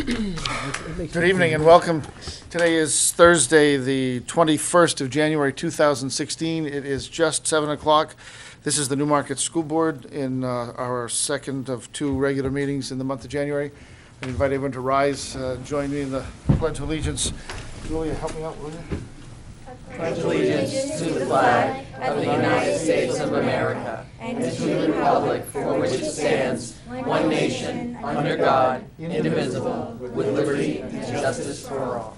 Good evening and welcome. Today is Thursday, the 21st of January, 2016. It is just 7 o'clock. This is the Newmarket School Board in our second of two regular meetings in the month of January. I invite everyone to rise, join me in the Pledge of Allegiance. Julia, help me out, will you? Pledge allegiance to the flag of the United States of America and to the republic for which it stands, one nation, under God, indivisible, with liberty and justice for all.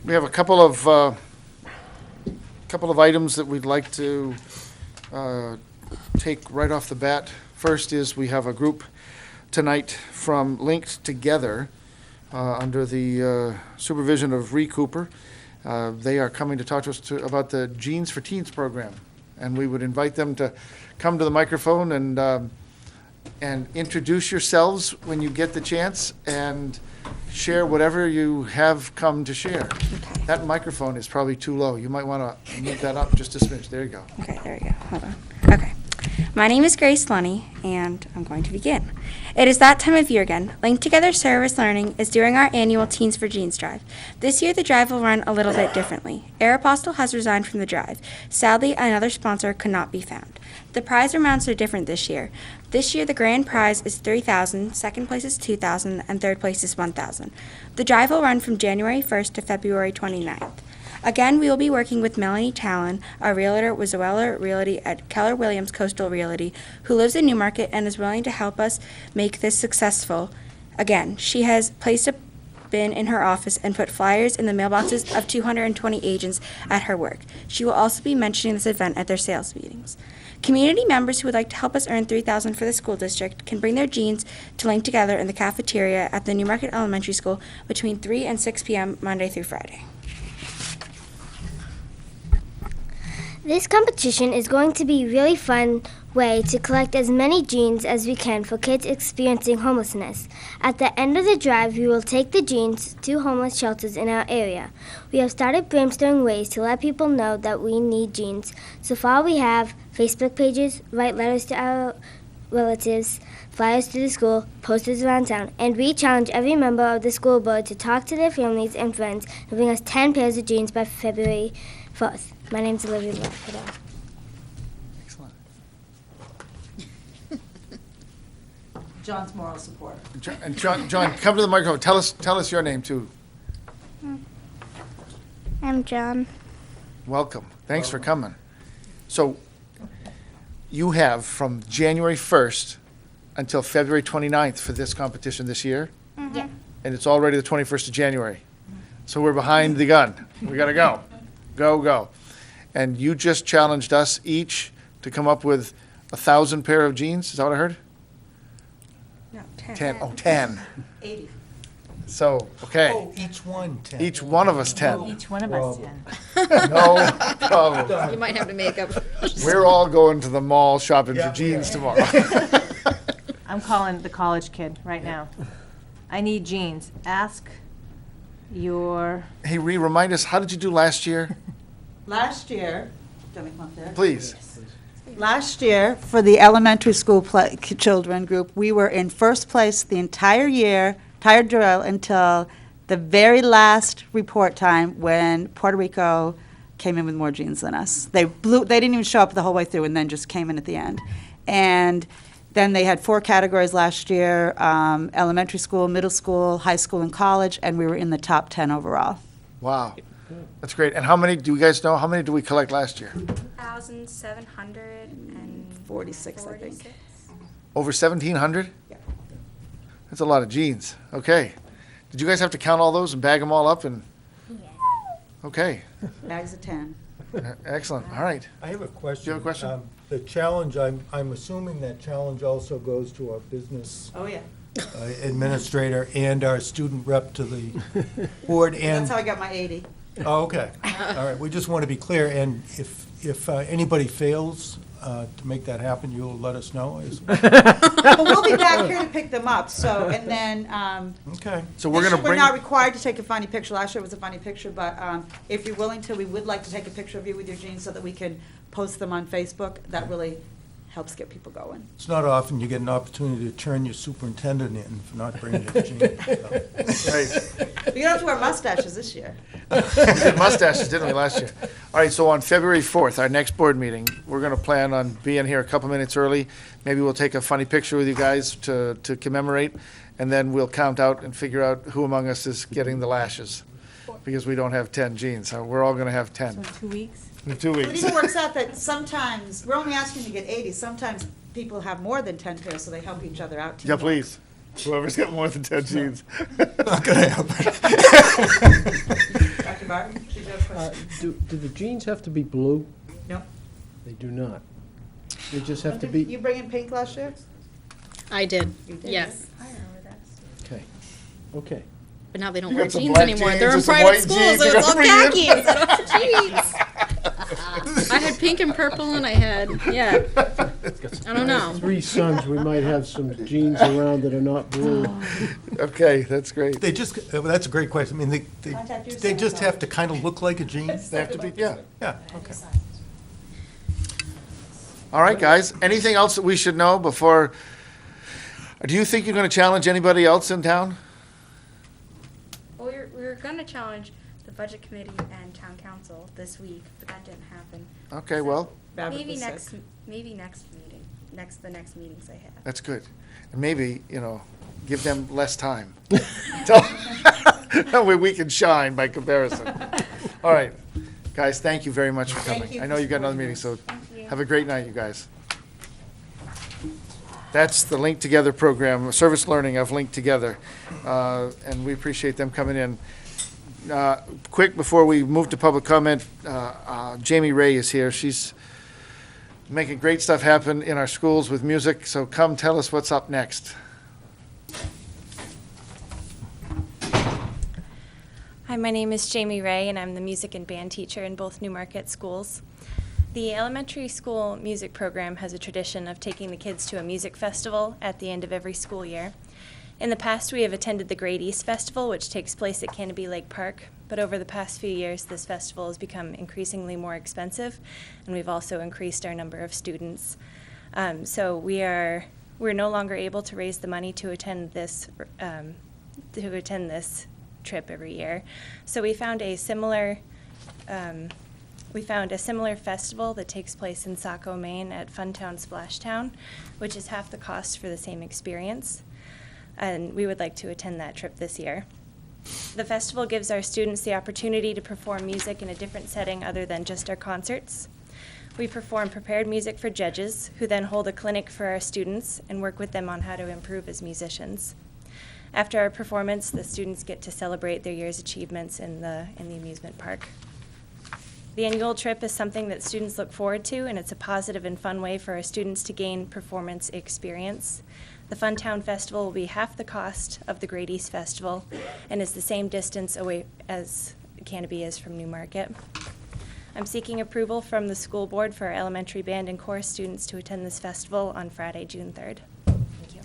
We have a couple of items that we'd like to take right off the bat. First is we have a group tonight from Linked Together under the supervision of Ree Cooper. They are coming to talk to us about the Jeans for Teens program, and we would invite them to come to the microphone and introduce yourselves when you get the chance and share whatever you have come to share. Okay. That microphone is probably too low. You might want to move that up just a smidge. There you go. Okay, there we go. Hold on. Okay. My name is Grace Lunny, and I'm going to begin. It is that time of year again. Linked Together Service Learning is doing our annual Teens for Jeans drive. This year, the drive will run a little bit differently. Aeropostale has resigned from the drive. Sadly, another sponsor could not be found. The prize amounts are different this year. This year, the grand prize is $3,000, second place is $2,000, and third place is $1,000. The drive will run from January 1st to February 29th. Again, we will be working with Melanie Talon, our realtor with Zoella Realty at Keller Williams Coastal Realty, who lives in Newmarket and is willing to help us make this successful. Again, she has placed a bin in her office and put flyers in the mailboxes of 220 agents at her work. She will also be mentioning this event at their sales meetings. Community members who would like to help us earn $3,000 for the school district can bring their jeans to Link Together in the cafeteria at the Newmarket Elementary School between 3 and 6 p.m. Monday through Friday. This competition is going to be a really fun way to collect as many jeans as we can for kids experiencing homelessness. At the end of the drive, we will take the jeans to homeless shelters in our area. We have started brainstorming ways to let people know that we need jeans. So far we have Facebook pages, write letters to our relatives, flyers to the school, posters around town, and we challenge every member of the school board to talk to their families and friends and bring us 10 pairs of jeans by February 4th. My name's Olivia Blackford. Excellent. John's moral support. And John, come to the microphone. Tell us your name too. I'm John. Welcome. Thanks for coming. So you have from January 1st until February 29th for this competition this year? Mm-hmm. Yeah. And it's already the 21st of January. So we're behind the gun. We got to go. Go. And you just challenged us each to come up with 1,000 pair of jeans. Is that what I heard? No, 10. 10. Oh, 10. 80. So, okay. Oh, each one 10. Each one of us 10. Each one of us 10. No problem. You might have to make up. We're all going to the mall shopping for jeans tomorrow. I'm calling the college kid right now. I need jeans. Ask your... Hey, Ree, remind us, how did you do last year? Last year, do we come up there? Please. Last year, for the elementary school children group, we were in first place the entire year, entire drill, until the very last report time when Puerto Rico came in with more jeans than us. They didn't even show up the whole way through and then just came in at the end. And then they had 4 categories last year, elementary school, middle school, high school, and college, and we were in the top 10 overall. Wow. That's great. And how many, do you guys know, how many did we collect last year? 1,746, I think. Over 1,700? Yeah. That's a lot of jeans. Okay. Did you guys have to count all those and bag them all up? And okay. Bags of 10. Excellent. All right. I have a question. Do you have a question? The challenge, I'm assuming that challenge also goes to our business Oh, yeah. administrator and our student rep to the board. That's how I got my 80. Oh, okay. All right, we just want to be clear, and if anybody fails to make that happen, you'll let us know? But we'll be back here to pick them up, so, and then, Okay. So we're this going to year bring, We're not required to take a funny picture. Last year was a funny picture, but if you're willing to, we would like to take a picture of you with your jeans so that we can post them on Facebook. That really helps get people going. It's not often you get an opportunity to turn your superintendent in for not bringing his jeans. So. right, But you don't have to wear mustaches this year. we did mustaches, didn't we, last year? All right, so on February 4th, our next board meeting, we're going to plan on being here a couple minutes early. Maybe we'll take a funny picture with you guys to commemorate, and then we'll count out and figure out who among us is getting the lashes, because we don't have 10 jeans. So we're all going to have 10 2 weeks? in 2 But it weeks. even works out that sometimes, we're only asking to get 80, sometimes people have more than 10 pairs, so they help each other out. Yeah, please. Whoever's got more than 10 jeans. Not gonna happen. Dr. Barton, did you have a question? Do the jeans have to be blue? No. They do not. They just have to be, You bring in pink last year? I did, You did, yes. okay, okay. But now they don't You wear got some jeans black anymore. jeans They're in and some private white schools, jeans so you it's all gotta bring in. khaki instead of jeans. I had pink and purple, and I had, yeah. I don't know. 3 sons, we might have some jeans around that are not blue. Okay, that's great. They just, that's a great question. I mean, Contact your they just son. have to kind of look like a jean? They have to be, yeah. Yeah, okay. All right, guys, anything else that we should know before, do you think you're going to challenge anybody else in town? Well, we were going to challenge the budget committee and town council this week, but that didn't happen. Okay, well, Babbitt Maybe was next, sick. maybe next meeting, the next meetings I have. that's good. And maybe, give them less time. That way we can shine by comparison. All right, guys, thank you very much for Thank coming. you I know for you've got another supporting meeting, so Thank you. have a great night, you guys. That's the Link Together program, service learning of Link Together, and we appreciate them coming in. Quick, before we move to public comment, Jamie Ray is here. She's making great stuff happen in our schools with music, so come tell us what's up next. Hi, my name is Jamie Ray, and I'm the music and band teacher in both Newmarket schools. The elementary school music program has a tradition of taking the kids to a music festival at the end of every school year. In the past, we have attended the Great East Festival, which takes place at Canopy Lake Park, but over the past few years, this festival has become increasingly more expensive, and we've also increased our number of students. So we're no longer able to raise the money to attend this trip every year. So we found a similar festival that takes place in Saco, Maine at Funtown Splashtown, which is half the cost for the same experience. And we would like to attend that trip this year. The festival gives our students the opportunity to perform music in a different setting other than just our concerts. We perform prepared music for judges, who then hold a clinic for our students and work with them on how to improve as musicians. After our performance, the students get to celebrate their year's achievements in the amusement park. The annual trip is something that students look forward to, and it's a positive and fun way for our students to gain performance experience. The Funtown Festival will be half the cost of the Great East Festival and is the same distance away as Canopy is from Newmarket. I'm seeking approval from the school board for our elementary band and chorus students to attend this festival on Friday, June 3rd. Thank you.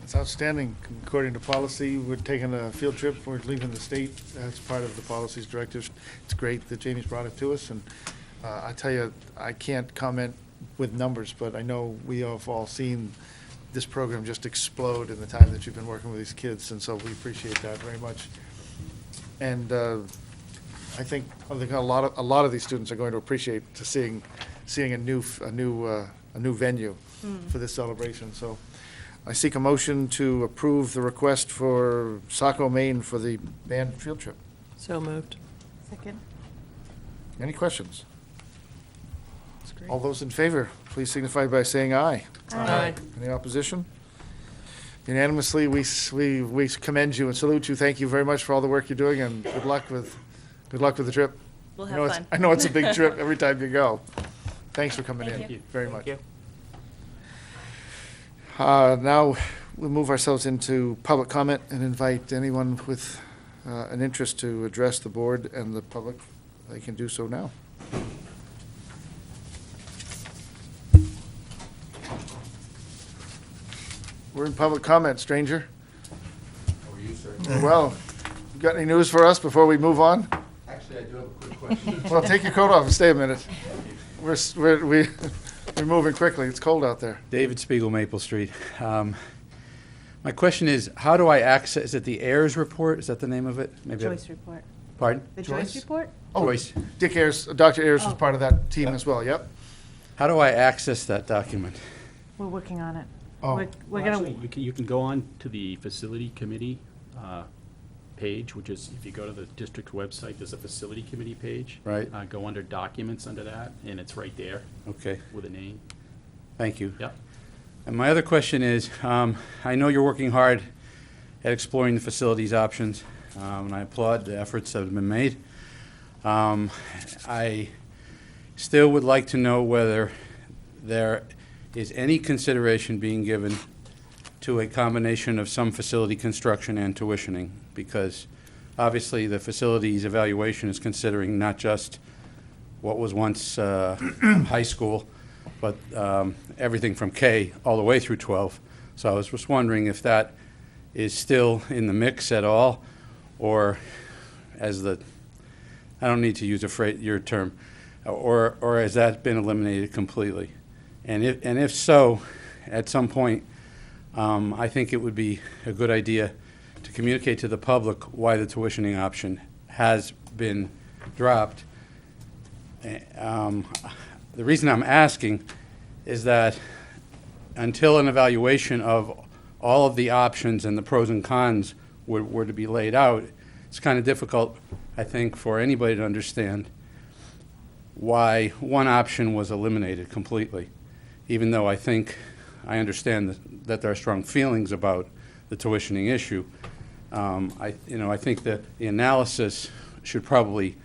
It's outstanding. According to policy, we're taking a field trip, we're leaving the state. That's part of the policy's directives. It's great that Jamie's brought it to us, and I tell you, I can't comment with numbers, but I know we have all seen this program just explode in the time that you've been working with these kids, and so we appreciate that very much. And I think a lot of these students are going to appreciate seeing a new venue for this celebration. So I seek a motion to approve the request for Saco, Maine for the band field trip. So moved. Second. Any questions? All those in favor, please signify by saying aye. Aye. Any opposition? Unanimously, we commend you and salute you. Thank you very much for all the work you're doing, and good luck with the trip. We'll I know have it's- fun. I know it's a big trip every time you go. Thanks for coming Thank in. you. Very much. Now, we'll move ourselves into public comment and invite anyone with an interest to address the board and the public, they can do so now. We're in public comment, stranger. How are you, sir? Well, you got any news for us before we move on? Actually, I do have a quick question. Well, take your coat off and stay a minute. We're moving quickly. It's cold out there. David Spiegel, Maple Street. My question is, how do I access, is it the Ayers Report? Is that the name of it? Maybe Joyce report. Pardon? The Joyce? Joyce report? Oh, Joyce. Dick Ayers, Dr. Ayers was part of that team as well, yep. How do I access that document? We're working on it. Oh. We're gonna, Actually, you can go on to the facility committee page, which is, if you go to the district website, there's a facility committee page. Right. Go under documents under that, and it's right there Okay, with a name. thank you. Yep. And my other question is, I know you're working hard at exploring the facilities options, and I applaud the efforts that have been made. I still would like to know whether there is any consideration being given to a combination of some facility construction and tuitioning, because obviously the facilities evaluation is considering not just what was once high school, but everything from K all the way through 12. So I was just wondering if that is still in the mix at all, or as the, I don't need to use your term, or has that been eliminated completely? And if so, at some point, I think it would be a good idea to communicate to the public why the tuitioning option has been dropped. The reason I'm asking is that until an evaluation of all of the options and the pros and cons were to be laid out, it's kind of difficult, I think, for anybody to understand why one option was eliminated completely, even though I understand that there are strong feelings about the tuitioning issue. I think that the analysis should probably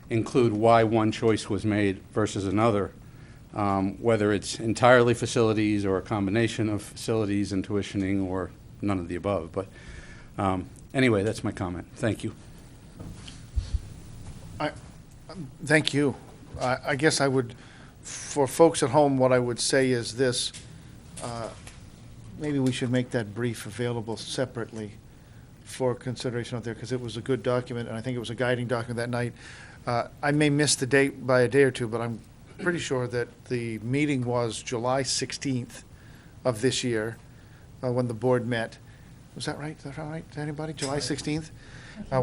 include why one choice was made versus another, whether it's entirely facilities or a combination of facilities and tuitioning or none of the above. But anyway, that's my comment. Thank you. Thank you. I guess I would, for folks at home, what I would say is this. Maybe we should make that brief available separately for consideration out there, because it was a good document, and I think it was a guiding document that night. I may miss the date by a day or two, but I'm pretty sure that the meeting was July 16th of this year, when the board met. Was that right? Is that right to anybody? July 16th?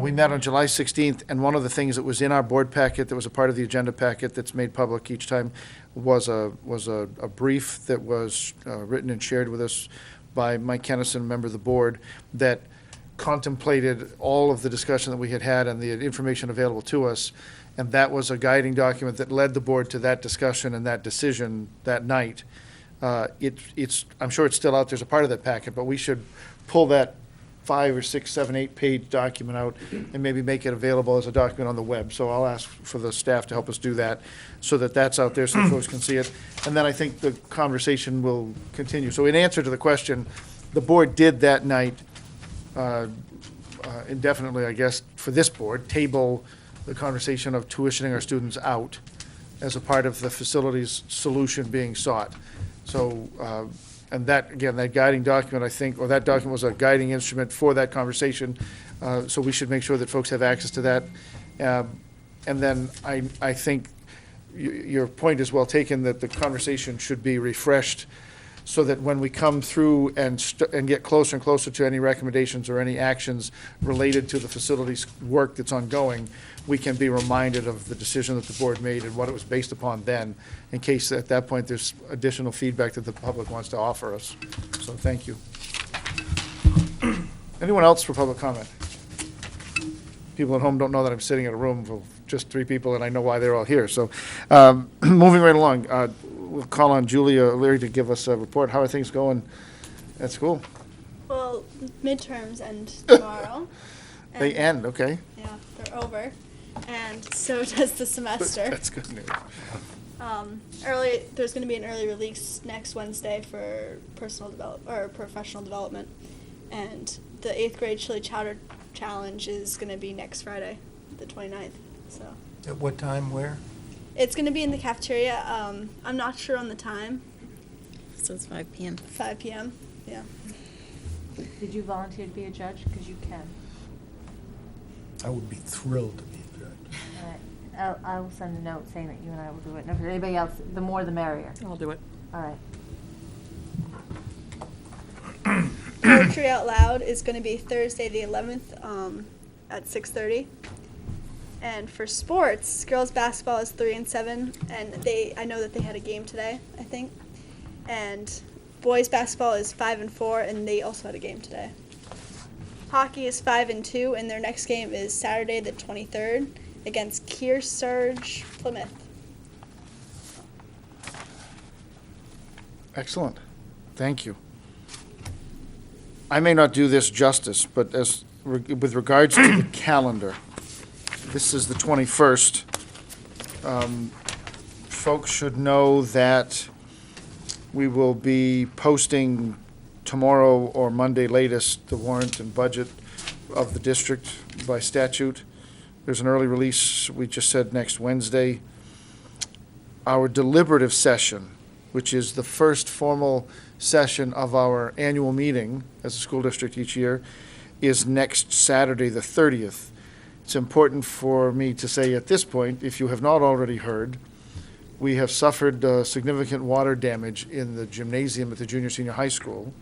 We met on July 16th, and one of the things that was in our board packet, that was a part of the agenda packet that's made public each time, was a brief that was written and shared with us by Mike Kennison, a member of the board, that contemplated all of the discussion that we had and the information available to us. And that was a guiding document that led the board to that discussion and that decision that night. I'm sure it's still out there as a part of that packet, but we should pull that 5 or 6, 7, 8 page document out and maybe make it available as a document on the web. So I'll ask for the staff to help us do that, so that that's out there so folks can see it. And then I think the conversation will continue. So in answer to the question, the board did that night, indefinitely, I guess, for this board, table the conversation of tuitioning our students out as a part of the facilities solution being sought. So, and that, again, that guiding document, I think, or that document was a guiding instrument for that conversation. So we should make sure that folks have access to that. And then I think your point is well taken, that the conversation should be refreshed, so that when we come through and get closer and closer to any recommendations or any actions related to the facilities work that's ongoing, we can be reminded of the decision that the board made and what it was based upon then, in case at that point there's additional feedback that the public wants to offer us. So thank you. Anyone else for public comment? People at home don't know that I'm sitting in a room of just 3 people, and I know why they're all here. So moving right along, we'll call on Julia O'Leary to give us a report. How are things going at school? Well, midterms end tomorrow. They end, okay. Yeah, they're over. And so does the semester. That's good news. There's going to be an early release next Wednesday for professional development. And the 8th grade chili chowder challenge is going to be next Friday, the 29th. So At what time, where? it's going to be in the cafeteria. I'm not sure on the time. So it's 5 p.m. 5 p.m. Yeah. Did you volunteer to be a judge? Because you can. I would be thrilled to be a judge. All right. I will send a note saying that you and I will do it. And if anybody else, the more the merrier. I'll do it. All right. Poetry Out Loud is going to be Thursday the 11th at 6:30. And for sports, girls basketball is 3 and 7, and I know that they had a game today, I think. And boys basketball is 5 and 4, and they also had a game today. Hockey is 5 and 2, and their next game is Saturday the 23rd against Kearsarge Plymouth. Excellent. Thank you. I may not do this justice, but with regards to the calendar, this is the 21st. Folks should know that we will be posting tomorrow or Monday latest the warrant and budget of the district by statute. There's an early release, we just said next Wednesday. Our deliberative session, which is the first formal session of our annual meeting as a school district each year, is next Saturday, the 30th. It's important for me to say at this point, if you have not already heard, we have suffered significant water damage in the gymnasium at the junior senior high school,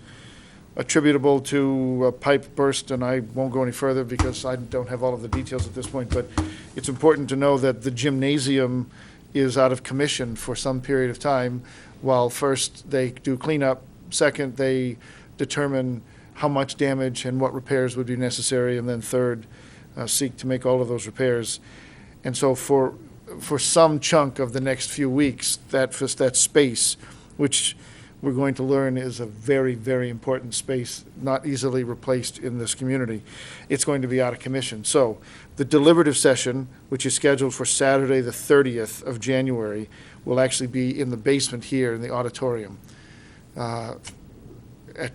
attributable to a pipe burst, and I won't go any further because I don't have all of the details at this point, but it's important to know that the gymnasium is out of commission for some period of time, while first they do cleanup, second they determine how much damage and what repairs would be necessary, and then third, seek to make all of those repairs. And so for some chunk of the next few weeks, that space, which we're going to learn is a very, very important space, not easily replaced in this community, it's going to be out of commission. So the deliberative session, which is scheduled for Saturday, the 30th of January, will actually be in the basement here in the auditorium. At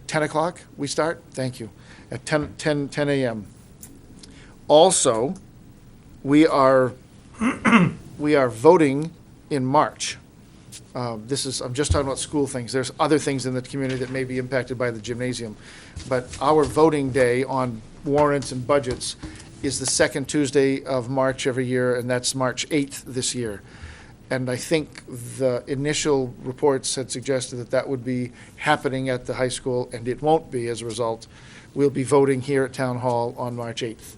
10 o'clock we start? Thank you. At 10 a.m. Also, we are voting in March. I'm just talking about school things. There's other things in the community that may be impacted by the gymnasium. But our voting day on warrants and budgets is the second Tuesday of March every year, and that's March 8th this year. And I think the initial reports had suggested that that would be happening at the high school, and it won't be as a result. We'll be voting here at Town Hall on March 8th.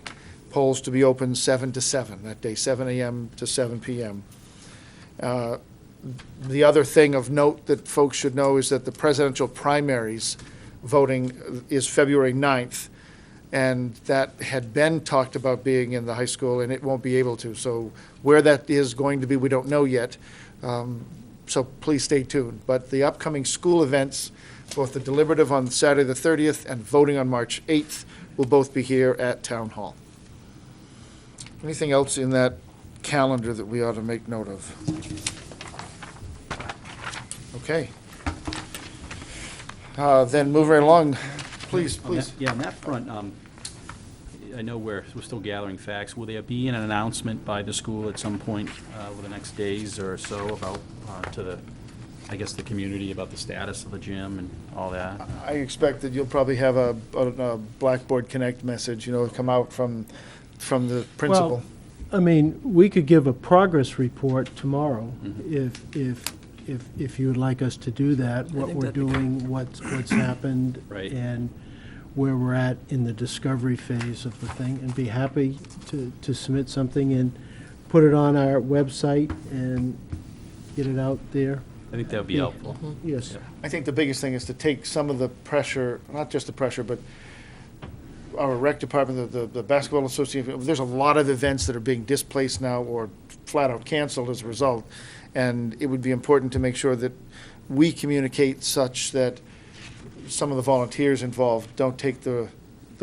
Polls to be open 7 to 7 that day, 7 a.m. to 7 p.m. The other thing of note that folks should know is that the presidential primaries voting is February 9th, and that had been talked about being in the high school, and it won't be able to. So where that is going to be, we don't know yet, so please stay tuned. But the upcoming school events, both the deliberative on Saturday the 30th and voting on March 8th, will both be here at Town Hall. Anything else in that calendar that we ought to make note of? Okay. Then move right along. Please. Yeah, on that front, I know we're still gathering facts. Will there be an announcement by the school at some point over the next days or so about to the community about the status of the gym and all that? I expect that you'll probably have a Blackboard Connect message, come out from the principal. Well, I mean, we could give a progress report tomorrow if you would like us to do that, what we're doing, what's happened, right, and where we're at in the discovery phase of the thing, and be happy to submit something and put it on our website and get it out there. I think that would be helpful. Yes. Yep. I think the biggest thing is to take some of the pressure, not just the pressure, but our rec department, the basketball association, there's a lot of events that are being displaced now or flat out canceled as a result. And it would be important to make sure that we communicate such that some of the volunteers involved don't take the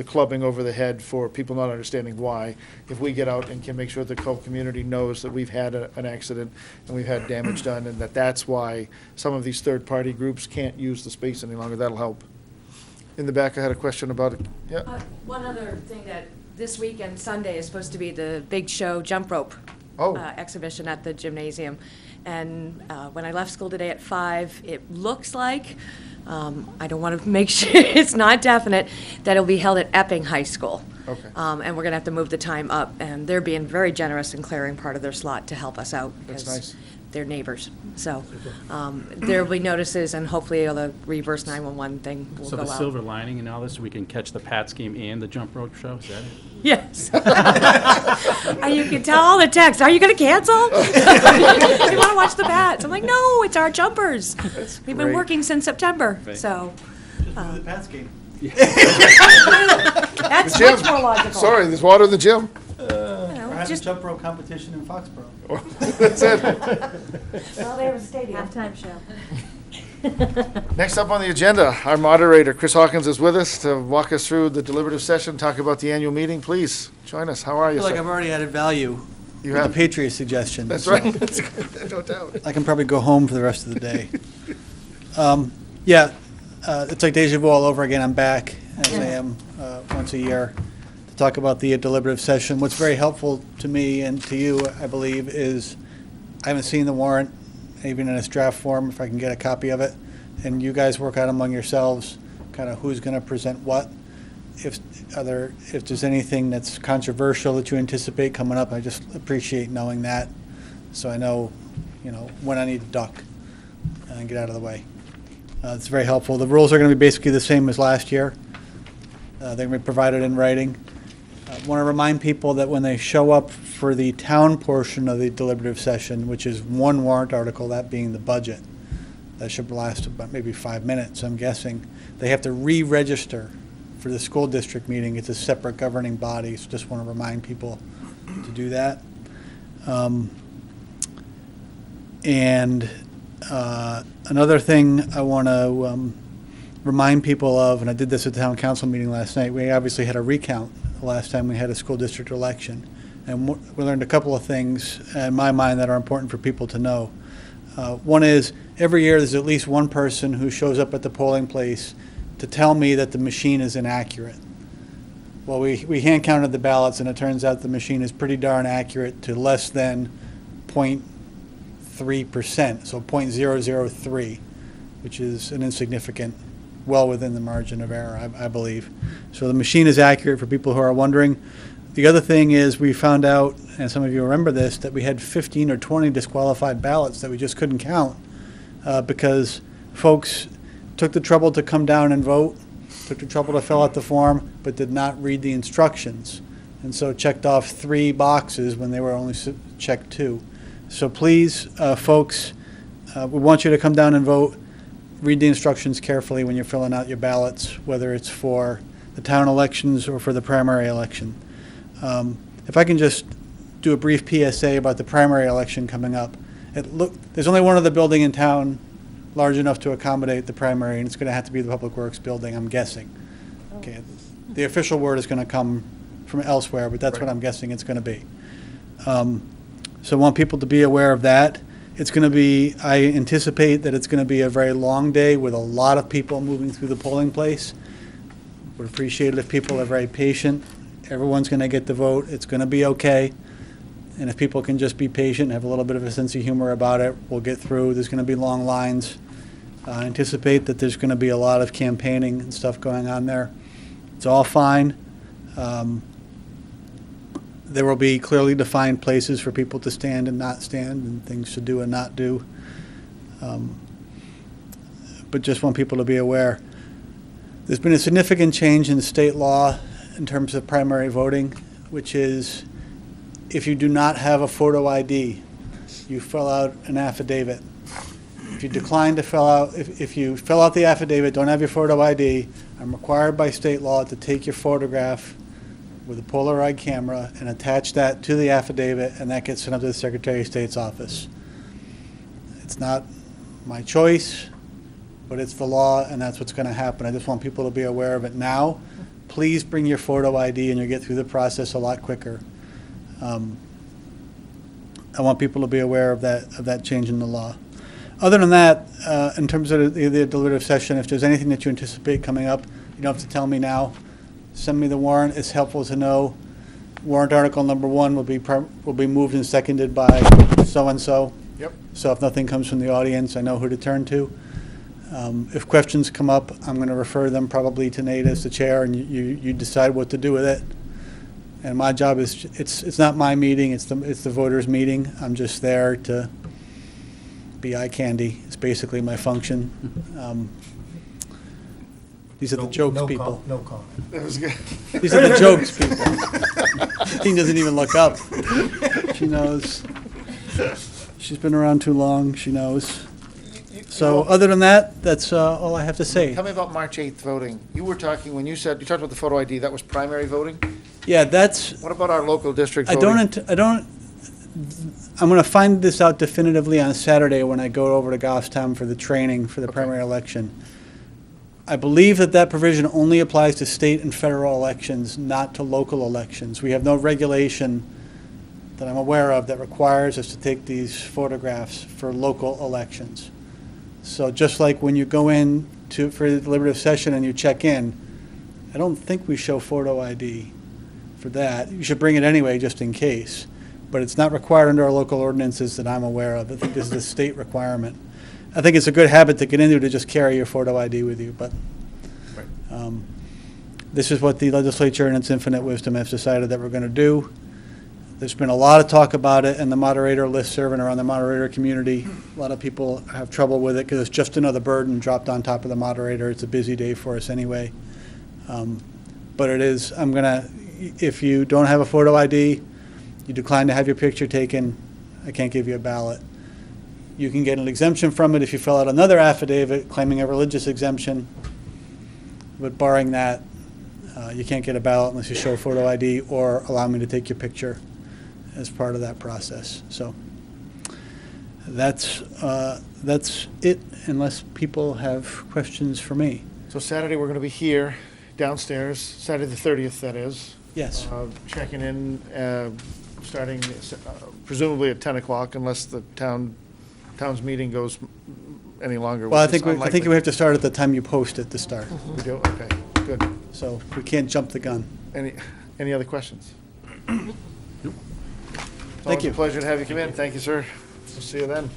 clubbing over the head for people not understanding why. If we get out and can make sure the whole community knows that we've had an accident and we've had damage done, and that's why some of these third-party groups can't use the space any longer, that'll help. In the back, I had a question about it. Yeah. One other thing that this weekend, Sunday, is supposed to be the big show jump rope exhibition at the gymnasium. And when I left school today at 5, it looks like, I don't want to make sure it's not definite, that it'll be held at Epping High School. Okay. And we're going to have to move the time up, and they're being very generous in clearing part of their slot to help us out. That's because nice. They're neighbors. So there will be notices, and hopefully the reverse 911 thing will So go the out. silver lining in all this, we can catch the Pats game and the jump rope show, is that it? Yes. You can tell all the texts, are you going to cancel? We want to watch the Pats. I'm like, no, it's our jumpers. We've been great. working since September, Right. so. The Pats game. That's Gym. much more logical. Sorry, there's water in the gym. We're having a just- jump rope competition in Foxborough. That's it. Well, they have a stadium. Halftime show. Next up on the agenda, our moderator, Chris Hawkins, is with us to walk us through the deliberative session, talk about the annual meeting. Please, join us. How are I you, feel like sir? I've already added value You with have. the Patriot suggestion. That's so right. That's good. No doubt. I can probably go home for the rest of the day. It's like deja vu all over again. I'm back, as I am once a year, to talk about the deliberative session. What's very helpful to me and to you, I believe, is I haven't seen the warrant, even in its draft form, if I can get a copy of it. And you guys work out among yourselves, kind of who's going to present what. If there's anything that's controversial that you anticipate coming up, I just appreciate knowing that, so I know, when I need to duck and get out of the way. It's very helpful. The rules are going to be basically the same as last year. They're going to be provided in writing. I want to remind people that when they show up for the town portion of the deliberative session, which is one warrant article, that being the budget, that should last about maybe 5 minutes, I'm guessing, they have to re-register for the school district meeting. It's a separate governing body, so just want to remind people to do that. Another thing I want to remind people of, and I did this at the town council meeting last night, we obviously had a recount the last time we had a school district election. And we learned a couple of things in my mind that are important for people to know. One is, every year there's at least one person who shows up at the polling place to tell me that the machine is inaccurate. Well, we hand counted the ballots, and it turns out the machine is pretty darn accurate to less than 0.3%, so 0.003, which is an insignificant, well within the margin of error, I believe. So the machine is accurate for people who are wondering. The other thing is, we found out, and some of you remember this, that we had 15 or 20 disqualified ballots that we just couldn't count because folks took the trouble to come down and vote, took the trouble to fill out the form, but did not read the instructions, and so checked off 3 boxes when they were only checked 2. So please, folks, we want you to come down and vote. Read the instructions carefully when you're filling out your ballots, whether it's for the town elections or for the primary election. If I can just do a brief PSA about the primary election coming up. There's only one other building in town large enough to accommodate the primary, and it's going to have to be the Public Works building, I'm guessing. Okay, the official word is going to come from elsewhere, but that's what I'm guessing it's going to be. So I want people to be aware of that. It's going to be, I anticipate that it's going to be a very long day with a lot of people moving through the polling place. Would appreciate it if people are very patient. Everyone's going to get the vote. It's going to be okay. And if people can just be patient, have a little bit of a sense of humor about it, we'll get through. There's going to be long lines. I anticipate that there's going to be a lot of campaigning and stuff going on there. It's all fine. There will be clearly defined places for people to stand and not stand, and things to do and not do. But just want people to be aware. There's been a significant change in the state law in terms of primary voting, which is if you do not have a photo ID, you fill out an affidavit. If you decline to fill out, if you fill out the affidavit, don't have your photo ID, I'm required by state law to take your photograph with a Polaroid camera and attach that to the affidavit, and that gets sent up to the Secretary of State's office. It's not my choice, but it's the law, and that's what's going to happen. I just want people to be aware of it now. Please bring your photo ID, and you'll get through the process a lot quicker. I want people to be aware of that change in the law. Other than that, in terms of the deliberative session, if there's anything that you anticipate coming up, you don't have to tell me now. Send me the warrant. It's helpful to know. warrant article number 1 will be moved and seconded by so-and-so. Yep. So if nothing comes from the audience, I know who to turn to. If questions come up, I'm going to refer them probably to Nate as the chair, and you decide what to do with it. And my job is, it's not my meeting, it's the voters' meeting. I'm just there to be eye candy. It's basically my function. These are the jokes people. No comment. That was good. These are the jokes people. Christine doesn't even look up. She knows. She's been around too long, she knows. So other than that, that's all I have to say. Tell me about March 8th voting. You were talking, when you talked about the photo ID, that was primary voting? Yeah, that's, What about our local district I voting? I'm going to find this out definitively on Saturday when I go over to Goffstown for the training for the primary election. I believe that provision only applies to state and federal elections, not to local elections. We have no regulation that I'm aware of that requires us to take these photographs for local elections. So just like when you go in for the deliberative session and you check in, I don't think we show photo ID for that. You should bring it anyway, just in case. But it's not required under our local ordinances that I'm aware of. I think this is a state requirement. I think it's a good habit to get into, to just carry your photo ID with you, but this is what the legislature in its infinite wisdom has decided that we're going to do. There's been a lot of talk about it in the moderator listserv and around the moderator community. A lot of people have trouble with it because it's just another burden dropped on top of the moderator. It's a busy day for us anyway. But it is, if you don't have a photo ID, you decline to have your picture taken, I can't give you a ballot. You can get an exemption from it if you fill out another affidavit claiming a religious exemption. But barring that, you can't get a ballot unless you show a photo ID or allow me to take your picture as part of that process. So that's it, unless people have questions for me. So Saturday, we're going to be here downstairs, Saturday the 30th, that is. Yes. Checking in, starting presumably at 10 o'clock, unless the town's meeting goes any longer. Well, I which is think unlikely. we have to start at the time you post it to start. We do? Okay, good. So we can't jump the gun. Any other questions? Thank Always you. a pleasure to have you come in. Thank you, sir. We'll see you then.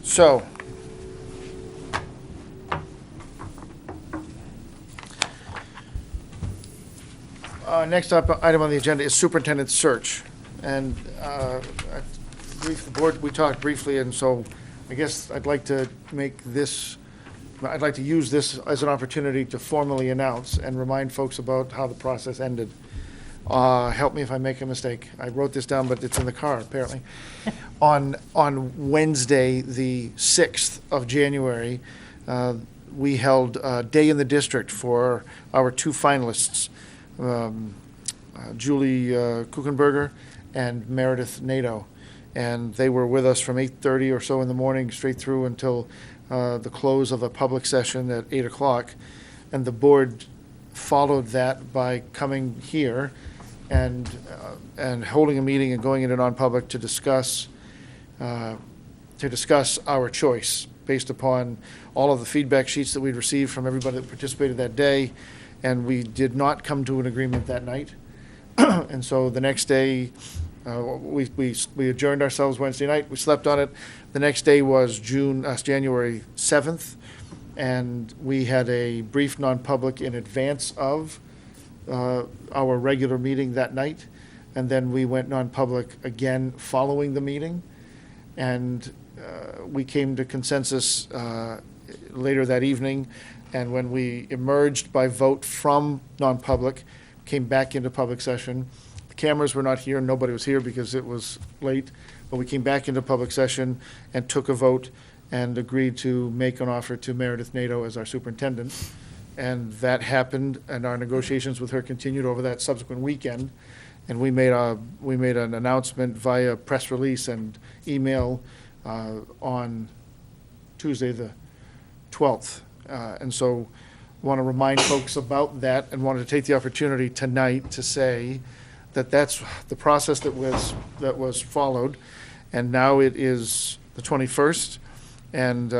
So, next up, item on the agenda is superintendent search. And the board, we talked briefly, and so I guess I'd like to use this as an opportunity to formally announce and remind folks about how the process ended. Help me if I make a mistake. I wrote this down, but it's in the car, apparently. On Wednesday, the 6th of January, we held a day in the district for our two finalists, Julie Kuchenberger and Meredith Nato. And they were with us from 8:30 or so in the morning straight through until the close of a public session at 8 o'clock. And the board followed that by coming here and holding a meeting and going into non-public to discuss our choice based upon all of the feedback sheets that we'd received from everybody that participated that day. And we did not come to an agreement that night. And so the next day, we adjourned ourselves Wednesday night. We slept on it. The next day was January 7th, and we had a brief non-public in advance of our regular meeting that night, and then we went non-public again following the meeting, and we came to consensus later that evening, and when we emerged by vote from non-public, came back into public session. The cameras were not here, nobody was here because it was late, but we came back into public session and took a vote and agreed to make an offer to Meredith Nato as our superintendent. And that happened, and our negotiations with her continued over that subsequent weekend. And we made an announcement via press release and email on Tuesday the 12th. And so want to remind folks about that and wanted to take the opportunity tonight to say that that's the process that was followed. And now it is the 21st, and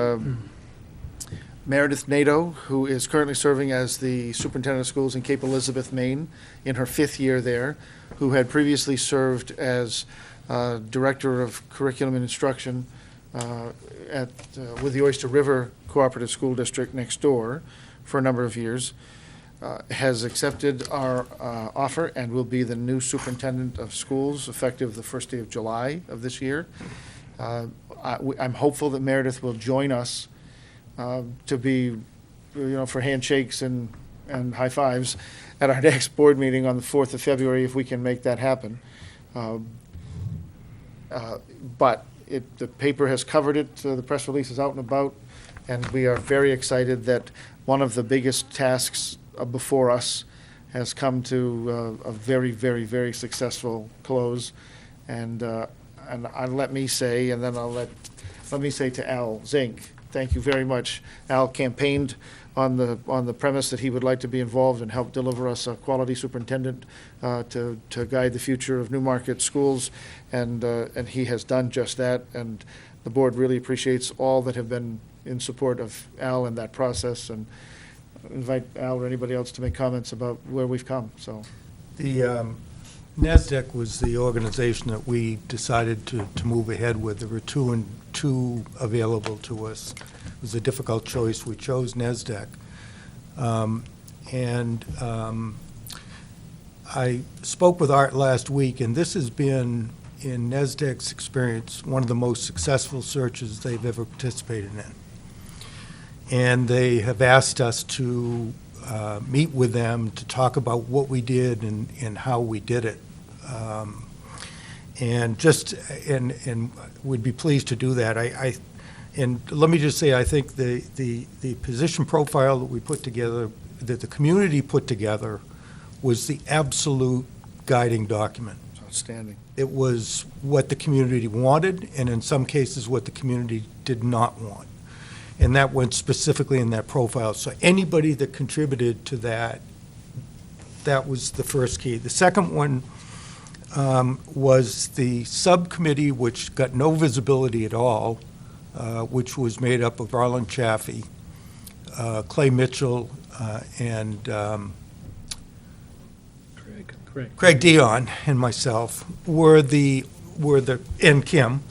Meredith Nato, who is currently serving as the superintendent of schools in Cape Elizabeth, Maine, in her 5th year there, who had previously served as director of curriculum and instruction with the Oyster River Cooperative School District next door for a number of years, has accepted our offer and will be the new superintendent of schools effective the first day of July of this year. I'm hopeful that Meredith will join us to be, for handshakes and high fives at our next board meeting on the 4th of February, if we can make that happen. But the paper has covered it, the press release is out and about, and we are very excited that one of the biggest tasks before us has come to a very, very, very successful close. And let me say, and then let me say to Al Zink, thank you very much. Al campaigned on the premise that he would like to be involved and help deliver us a quality superintendent to guide the future of Newmarket schools, and he has done just that. And the board really appreciates all that have been in support of Al in that process, and invite Al or anybody else to make comments about where we've come. So, The NASDAQ was the organization that we decided to move ahead with. There were two available to us. It was a difficult choice. We chose NASDAQ. I spoke with Art last week, and this has been, in NASDAQ's experience, one of the most successful searches they've ever participated in. And they have asked us to meet with them to talk about what we did and how we did it. And we'd be pleased to do that. And let me just say, I think the position profile that we put together, that the community put together, was the absolute guiding document. outstanding. It was what the community wanted, and in some cases, what the community did not want. And that went specifically in that profile. So anybody that contributed to that, that was the first key. The second one was the subcommittee, which got no visibility at all, which was made up of Arlen Chaffee, Clay Mitchell, and Craig Dion and myself and Kim,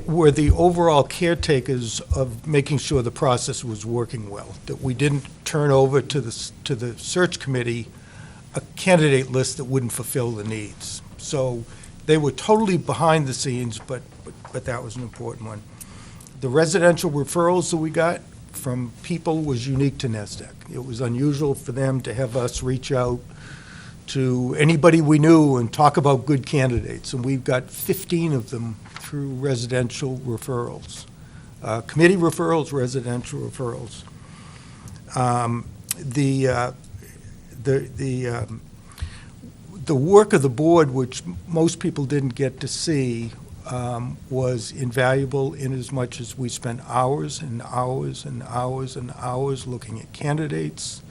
were the overall caretakers of making sure the process was working well, that we didn't turn over to the search committee a candidate list that wouldn't fulfill the needs. So they were totally behind the scenes, but that was an important one. The residential referrals that we got from people was unique to NESDEC. It was unusual for them to have us reach out to anybody we knew and talk about good candidates, and we've got 15 of them through residential referrals, committee referrals, residential referrals. The work of the board, which most people didn't get to see, was invaluable in as much as we spent hours and hours and hours and hours looking at candidates,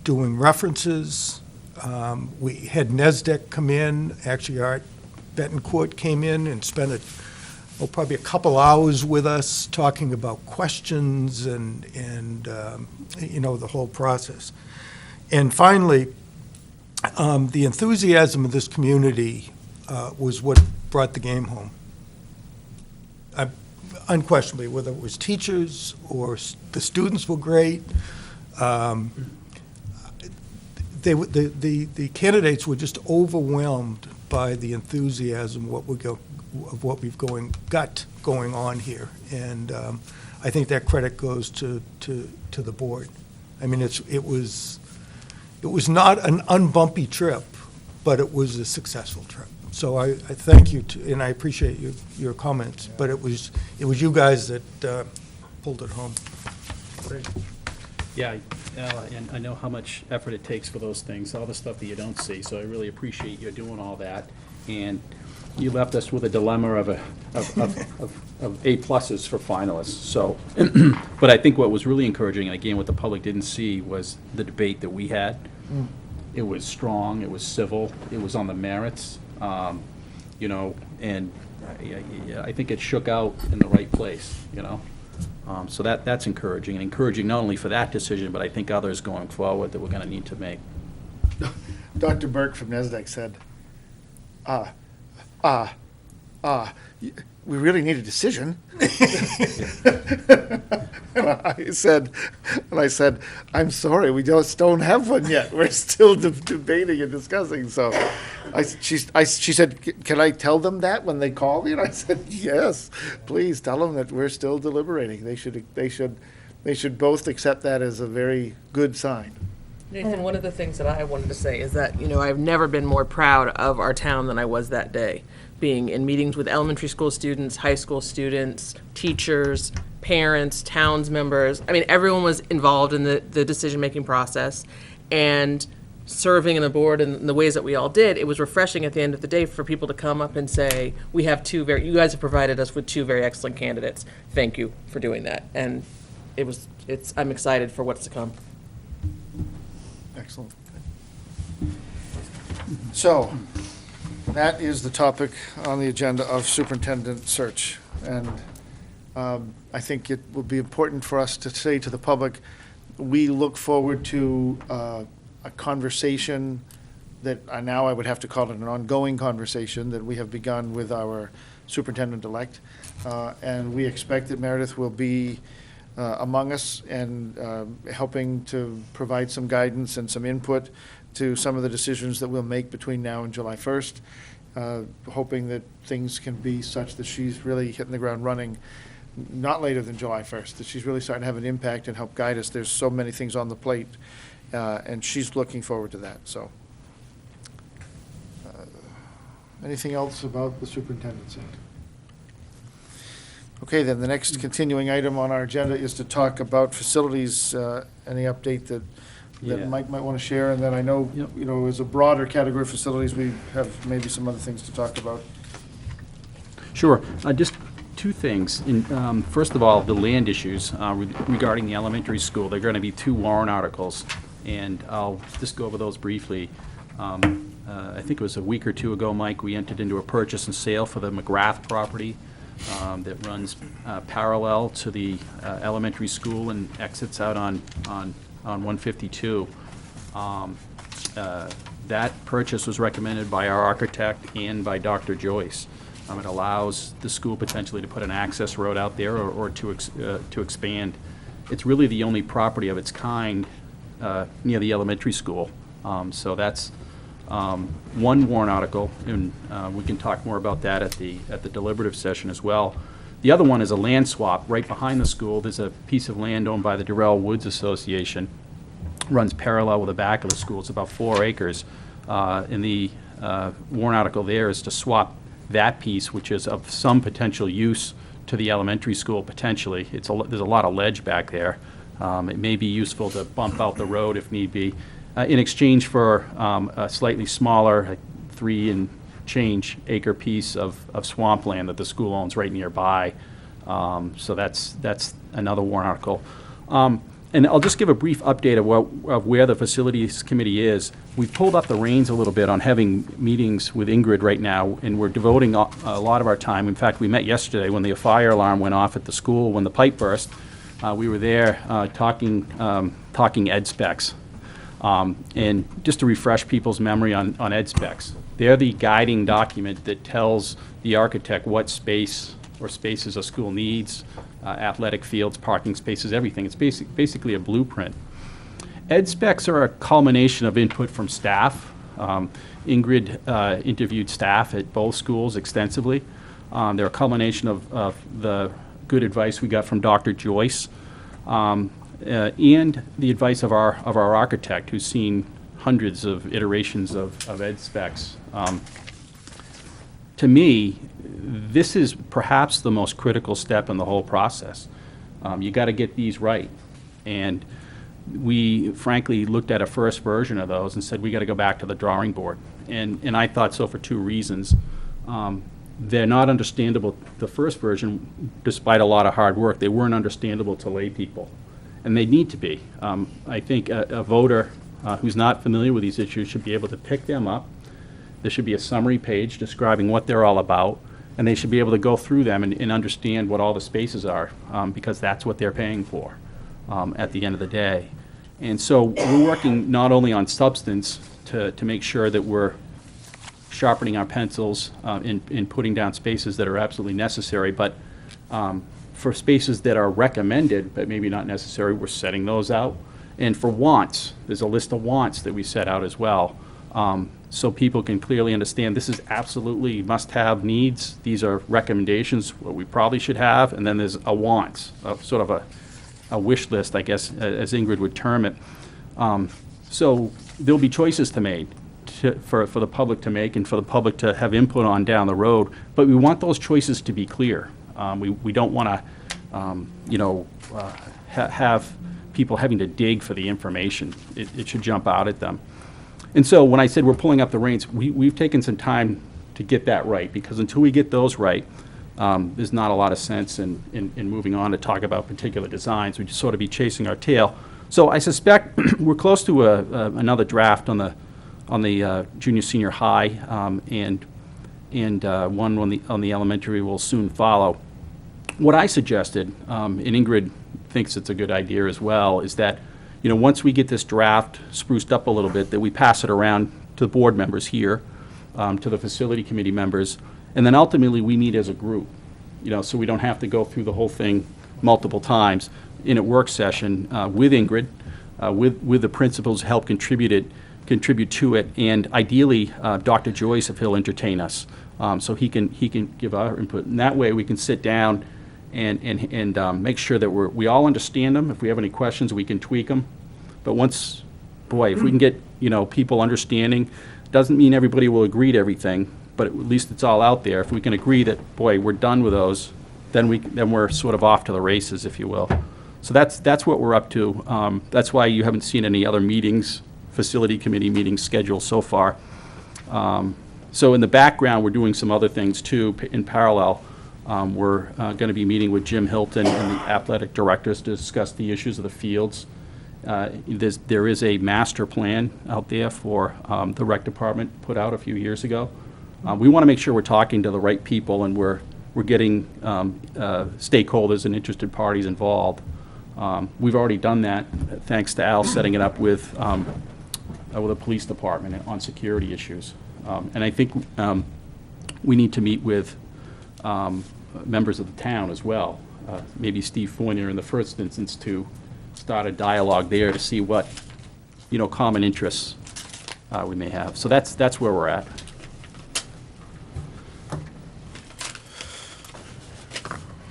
doing references. We had NESDEC come in. Actually, Art Betancourt came in and spent probably a couple hours with us talking about questions and the whole process. And finally, the enthusiasm of this community was what brought the game home. Unquestionably, whether it was teachers or the students were great. The candidates were just overwhelmed by the enthusiasm of what we've got going on here, and I think that credit goes to the board. I mean, it was not an unbumpy trip, but it was a successful trip. So I thank you, and I appreciate your comments. But it was you guys that pulled it home. Great. Yeah, and I know how much effort it takes for those things, all the stuff that you don't see, so I really appreciate you doing all that. And you left us with a dilemma of A pluses for finalists, so. But I think what was really encouraging, and again, what the public didn't see, was the debate that we had. It was strong, it was civil, it was on the merits, and I think it shook out in the right place, So that's encouraging, and encouraging not only for that decision, but I think others going forward that we're going to need to make. Dr. Burke from NESDEC said, we really need a decision. And I said, I'm sorry, we just don't have one yet. We're still debating and discussing. So she said, can I tell them that when they call me? And I said, yes, please tell them that we're still deliberating. They should both accept that as a very good sign. Nathan, one of the things that I wanted to say is that, I've never been more proud of our town than I was that day, being in meetings with elementary school students, high school students, teachers, parents, towns members. I mean, everyone was involved in the decision-making process, and serving in the board in the ways that we all did, it was refreshing at the end of the day for people to come up and say, you guys have provided us with two very excellent candidates. Thank you for doing that. And I'm excited for what's to come. Excellent. So, that is the topic on the agenda of superintendent search. And I think it will be important for us to say to the public, we look forward to a conversation that now I would have to call it an ongoing conversation that we have begun with our superintendent-elect. And we expect that Meredith will be among us and helping to provide some guidance and some input to some of the decisions that we'll make between now and July 1st, hoping that things can be such that she's really hitting the ground running, not later than July 1st, that she's really starting to have an impact and help guide us. There's so many things on the plate, and she's looking forward to that. So, anything else about the superintendent's? Okay, then the next continuing item on our agenda is to talk about facilities. Any update that Yeah. Mike might want to share? And then I know, as a broader category of facilities, we have maybe some other things to talk about. Sure. Just two things. First of all, the land issues regarding the elementary school. There are going to be 2 warrant articles, and I'll just go over those briefly. I think it was a week or 2 ago, Mike, we entered into a purchase and sale for the McGrath property that runs parallel to the elementary school and exits out on 152. That purchase was recommended by our architect and by Dr. Joyce. It allows the school potentially to put an access road out there or to expand. It's really the only property of its kind near the elementary school. So that's one warrant article, and we can talk more about that at the deliberative session as well. The other one is a land swap right behind the school. There's a piece of land owned by the Durrell Woods Association, runs parallel with the back of the school. It's about 4 acres. And the warrant article there is to swap that piece, which is of some potential use to the elementary school potentially. There's a lot of ledge back there. It may be useful to bump out the road if need be, in exchange for a slightly smaller, like 3 and change acre piece of swampland that the school owns right nearby. So that's another warrant article. And I'll just give a brief update of where the facilities committee is. We've pulled up the reins a little bit on having meetings with Ingrid right now, and we're devoting a lot of our time. In fact, we met yesterday when the fire alarm went off at the school when the pipe burst. We were there talking ed specs. And just to refresh people's memory on ed specs, they're the guiding document that tells the architect what space or spaces a school needs, athletic fields, parking spaces, everything. It's basically a blueprint. Ed specs are a culmination of input from staff. Ingrid interviewed staff at both schools extensively. They're a culmination of the good advice we got from Dr. Joyce, and the advice of our architect, who's seen hundreds of iterations of ed specs. To me, this is perhaps the most critical step in the whole process. You got to get these right. And we frankly looked at a first version of those and said we got to go back to the drawing board. And I thought so for 2 reasons. They're not understandable. The first version, despite a lot of hard work, they weren't understandable to lay people. And they need to be. I think a voter who's not familiar with these issues should be able to pick them up. There should be a summary page describing what they're all about. and they should be able to go through them and understand what all the spaces are, because that's what they're paying for at the end of the day. And so we're working not only on substance to make sure that we're sharpening our pencils in putting down spaces that are absolutely necessary, but for spaces that are recommended but maybe not necessary, we're setting those out. And for wants, there's a list of wants that we set out as well, so people can clearly understand this is absolutely must-have needs. These are recommendations, what we probably should have, and then there's a wants, sort of a wish list, I guess, as Ingrid would term it. So there'll be choices to make for the public to make and for the public to have input on down the road, but we want those choices to be clear. We don't want to, have people having to dig for the information. It should jump out at them. And so when I said we're pulling up the reins, we've taken some time to get that right, because until we get those right, there's not a lot of sense in moving on to talk about particular designs. We just sort of be chasing our tail. So I suspect we're close to another draft on the junior senior high, and one on the elementary will soon follow. What I suggested, and Ingrid thinks it's a good idea as well, is that once we get this draft spruced up a little bit, that we pass it around to the board members here, to the facility committee members, and then ultimately we meet as a group, so we don't have to go through the whole thing multiple times in a work session with Ingrid, with the principals, help contribute to it, and ideally Dr. Joyce, if he'll entertain us, so he can give our input. And that way we can sit down and make sure that we all understand them. If we have any questions, we can tweak them. But if we can get people understanding, doesn't mean everybody will agree to everything, but at least it's all out there. If we can agree that we're done with those, then we're sort of off to the races, if you will. So that's what we're up to. That's why you haven't seen any other meetings, facility committee meetings scheduled so far. So in the background, we're doing some other things too in parallel. We're going to be meeting with Jim Hilton and the athletic directors to discuss the issues of the fields. There is a master plan out there for the rec department put out a few years ago. We want to make sure we're talking to the right people and we're getting stakeholders and interested parties involved. We've already done that, thanks to Al setting it up with the police department on security issues. And I think we need to meet with members of the town as well. Maybe Steve Fournier in the first instance, to start a dialogue there to see what common interests we may have. So that's where we're at.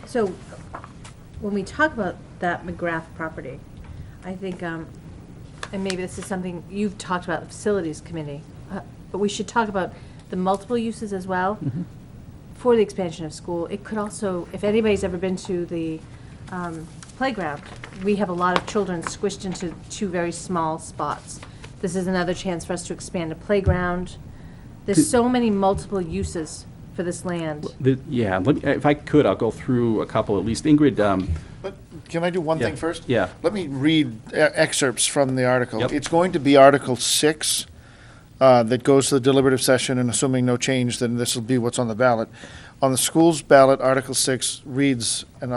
So when we talk about that McGrath property, I think, and maybe this is something you've talked about, the facilities committee, but we should talk about the multiple uses as well. Mm-hmm. For the expansion of school. It could also, if anybody's ever been to the playground, we have a lot of children squished into two very small spots. This is another chance for us to expand a playground. There's so many multiple uses for this land. If I could, I'll go through a couple at least. Ingrid. But can I do one thing first? Yeah. Let me read excerpts from the article. Yep. It's going to be Article 6. That goes to the deliberative session, and assuming no change, then this will be what's on the ballot. On the school's ballot, Article 6 reads, and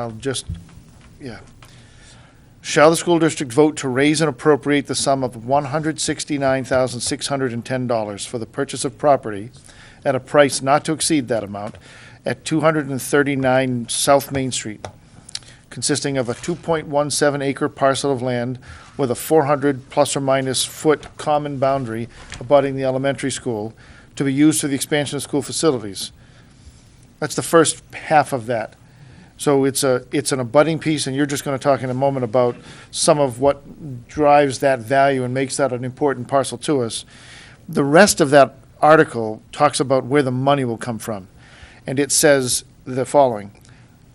shall the school district vote to raise and appropriate the sum of $169,610 for the purchase of property at a price not to exceed that amount at 239 South Main Street, consisting of a 2.17 acre parcel of land with a 400 plus or minus foot common boundary abutting the elementary school, to be used for the expansion of school facilities. That's the first half of that. So it's an abutting piece, and you're just going to talk in a moment about some of what drives that value and makes that an important parcel to us. The rest of that article talks about where the money will come from, and it says the following: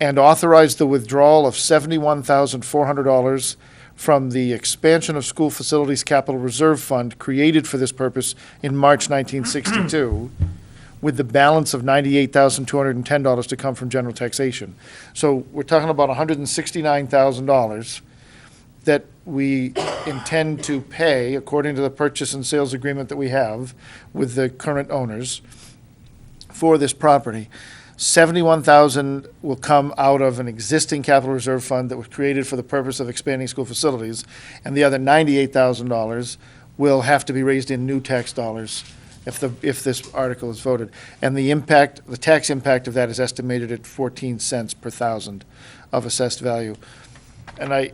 and authorize the withdrawal of $71,400 from the expansion of school facilities capital reserve fund created for this purpose in March 1962, with the balance of $98,210 to come from general taxation. So we're talking about $169,000 that we intend to pay according to the purchase and sales agreement that we have with the current owners for this property. 71,000 will come out of an existing capital reserve fund that was created for the purpose of expanding school facilities, and the other $98,000 will have to be raised in new tax dollars if this article is voted. And the tax impact of that is estimated at 14 cents per thousand of assessed value. And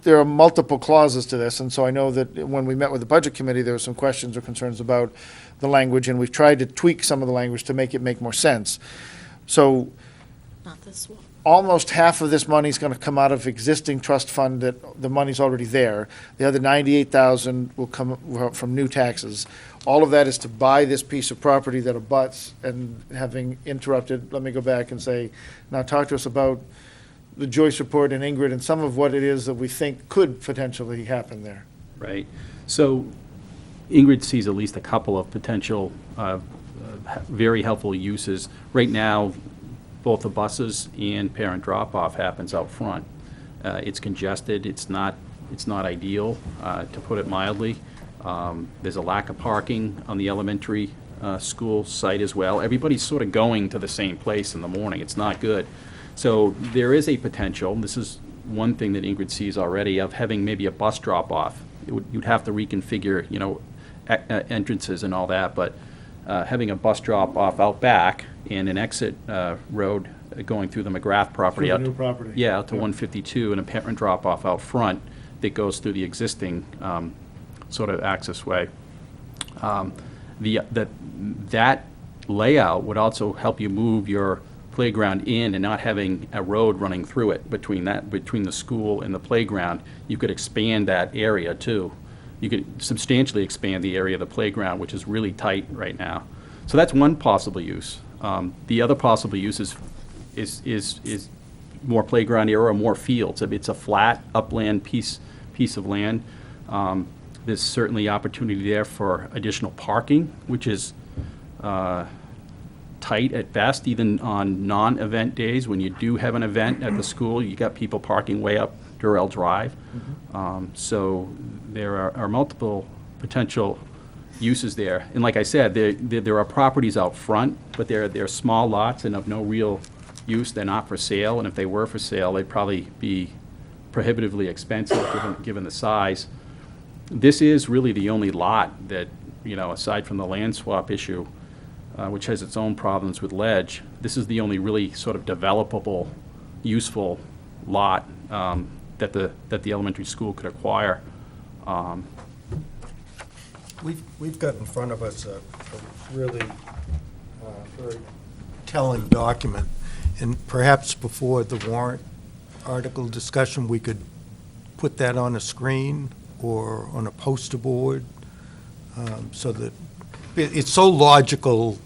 there are multiple clauses to this, and so I know that when we met with the Budget Committee, there were some questions or concerns about the language, and we've tried to tweak some of the language to make it make more sense. So Not this one. almost half of this money is going to come out of existing trust fund that the money's already there. The other 98,000 will come from new taxes. All of that is to buy this piece of property that abuts, and having interrupted, let me go back and say, now talk to us about the Joyce report and Ingrid and some of what it is that we think could potentially happen there. Right. So Ingrid sees at least a couple of potential very helpful uses. Right now, both the buses and parent drop-off happens out front. It's congested. It's not ideal, to put it mildly. There's a lack of parking on the elementary school site as well. Everybody's sort of going to the same place in the morning. It's not good. So there is a potential, this is one thing that Ingrid sees already, of having maybe a bus drop-off. You'd have to reconfigure, entrances and all that, but having a bus drop-off out back and an exit road going through the McGrath property. Through the new property. Yeah, out to 152, and a parent drop-off out front that goes through the existing sort of access way. That layout would also help you move your playground in and not having a road running through it between the school and the playground. You could expand that area too. You could substantially expand the area of the playground, which is really tight right now. So that's one possible use. The other possible use is more playground area or more fields. It's a flat upland piece of land. There's certainly opportunity there for additional parking, which is tight at best, even on non-event days. When you do have an event at the school, you got people parking way up Durrell Drive. So there are multiple potential uses there. And like I said, there are properties out front, but they're small lots and of no real use. They're not for sale, and if they were for sale, they'd probably be prohibitively expensive given the size. This is really the only lot that, aside from the land swap issue, which has its own problems with ledge, this is the only really sort of developable, useful lot that the elementary school could acquire. We've got in front of us a really very telling document, and perhaps before the warrant article discussion, we could put that on a screen or on a poster board, so that it's so logical.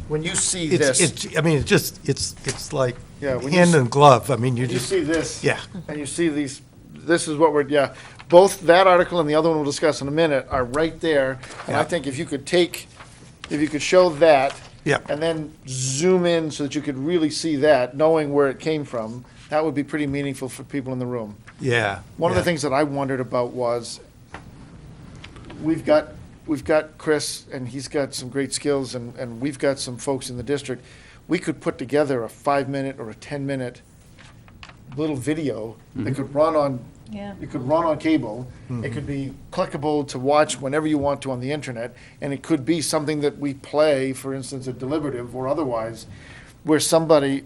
When you see this. It's like when hand and glove. I mean, you just see this. Yeah. And you see these, this is what both that article and the other one we'll discuss in a minute are right there. And I think if you could show that. Yeah. And then zoom in so that you could really see that, knowing where it came from, that would be pretty meaningful for people in the room. Yeah. One of the things that I wondered about was, we've got Chris, and he's got some great skills, and we've got some folks in the district. We could put together a 5-minute or a 10-minute little video that could run on, it could run on cable. It could be clickable to watch whenever you want to on the internet, and it could be something that we play, for instance, at deliberative or otherwise, where somebody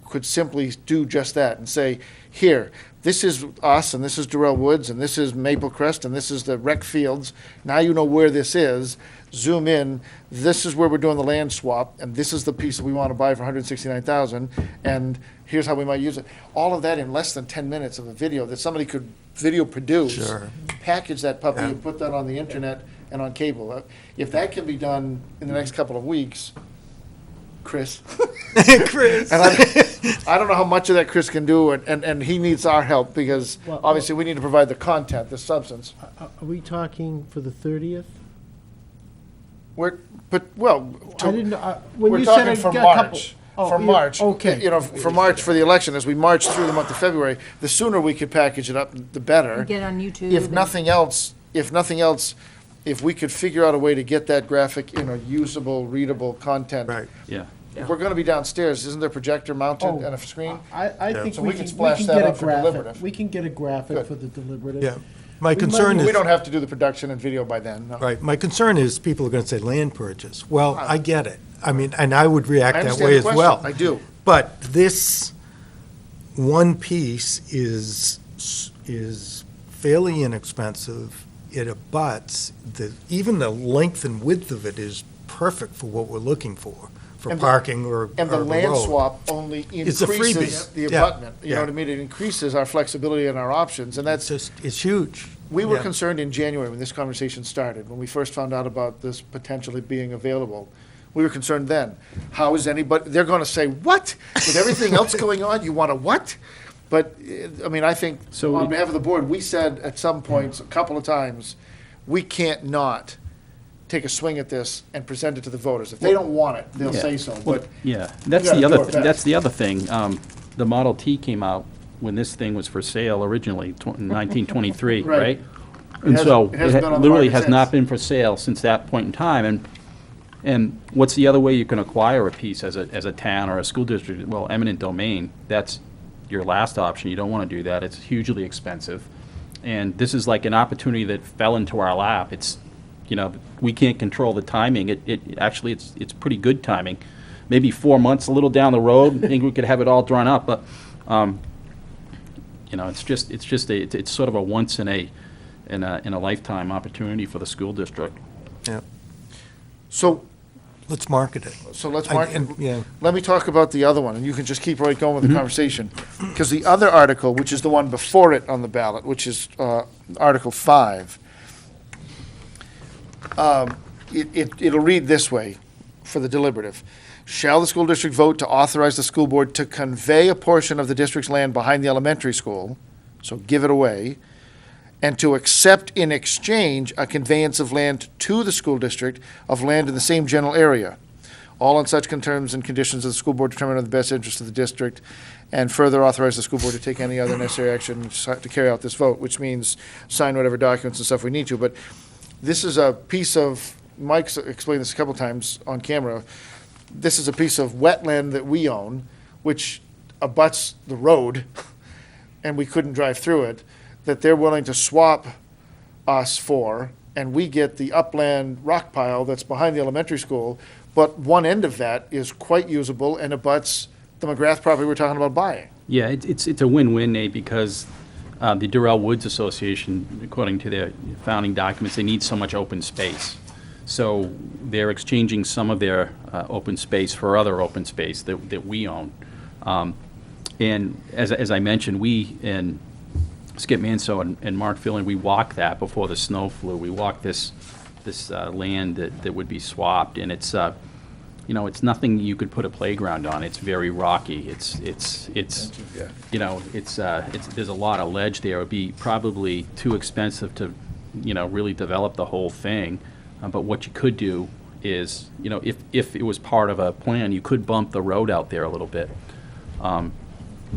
could simply do just that and say, here, this is us, and this is Durrell Woods, and this is Maple Crest, and this is the rec fields. Now you know where this is. Zoom in. This is where we're doing the land swap, and this is the piece that we want to buy for $169,000, and here's how we might use it. All of that in less than 10 minutes of a video that somebody could video produce, package that puppy, and put that on the internet and on cable. If that can be done in the next couple of weeks, Chris. Chris. And I don't know how much of that Chris can do, and he needs our help, because obviously we need to provide the content, the substance. Are we talking for the 30th? I didn't know, when we're you talking said for a March. couple. For March. Okay. For March, for the election, as we march through the month of February, the sooner we could package it up, the better. Get it on YouTube. If nothing else, if we could figure out a way to get that graphic in a usable, readable content. Right. Yeah. if we're gonna be downstairs, isn't there a projector mounted Oh, and a screen? I think So we we can can splash that get a up for graphic. deliberative. We can get a graphic Good. for the deliberative. Yeah. My We might concern need- is. We don't have to do the production and video by then, no. Right, my concern is people are gonna say land purchase. Well, Right. I get it. I mean, and I would react I that understand way the as question. well. I do. But this one piece is fairly inexpensive. It abuts, even the length and width of it is perfect for what we're looking for And the- parking or And the or land road. swap only It's a freebie. increases the Yeah. abutment. You know Yeah. what I mean? It increases our flexibility and our options, and that's, It's huge. we were Yeah. concerned in January when this conversation started, when we first found out about this potentially being available. We were concerned then. How is anybody, they're gonna say, what? With everything else going on, you want a what? But, I mean, I think, So on it- behalf of the board, we said at some points, a couple of times, we can't not take a swing at this and present it to the voters. If they don't want it, they'll Yeah. say so, Well, but. yeah, that's gotta the do other, our best. that's the other thing. The Model T came out when this thing was for sale originally, in 1923, Right. right? It And hasn't- so, it hasn't been on the literally market has not since. been for sale since that point in time. And what's the other way you can acquire a piece as a town or a school district? Well, eminent domain, that's your last option. You don't want to do that. It's hugely expensive. And this is like an opportunity that fell into our lap. It's, we can't control the timing. Actually, it's pretty good timing. Maybe 4 months, a little down the road, I think we could have it all drawn up, but, it's sort of a once in a lifetime opportunity for the school district. Yeah. So, Let's market it. So let's I- mark, and- yeah. let me talk about the other one, and you can just keep right going with Mm-hmm. the conversation. Because the other article, which is the one before it on the ballot, which is Article 5, it'll read this way for the deliberative. Shall the school district vote to authorize the school board to convey a portion of the district's land behind the elementary school, so give it away, and to accept in exchange a conveyance of land to the school district of land in the same general area, all on such terms and conditions that the school board determine in the best interest of the district, and further authorize the school board to take any other necessary action to carry out this vote, which means sign whatever documents and stuff we need to. But this is a piece of, Mike's explained this a couple times on camera, this is a piece of wetland that we own, which abuts the road, and we couldn't drive through it, that they're willing to swap us for, and we get the upland rock pile that's behind the elementary school, but one end of that is quite usable and abuts the McGrath property we're talking about buying. Yeah, it's a win-win, Nate, because the Durrell Woods Association, according to their founding documents, they need so much open space. So they're exchanging some of their open space for other open space that we own. And as I mentioned, we and Skip Manso and Mark Filling, we walked that before the snow flew. We walked this land that would be swapped, and it's nothing you could put a playground on. It's very rocky. There's a lot of ledge there. It would be probably too expensive to, really develop the whole thing. But what you could do is, if it was part of a plan, you could bump the road out there a little bit.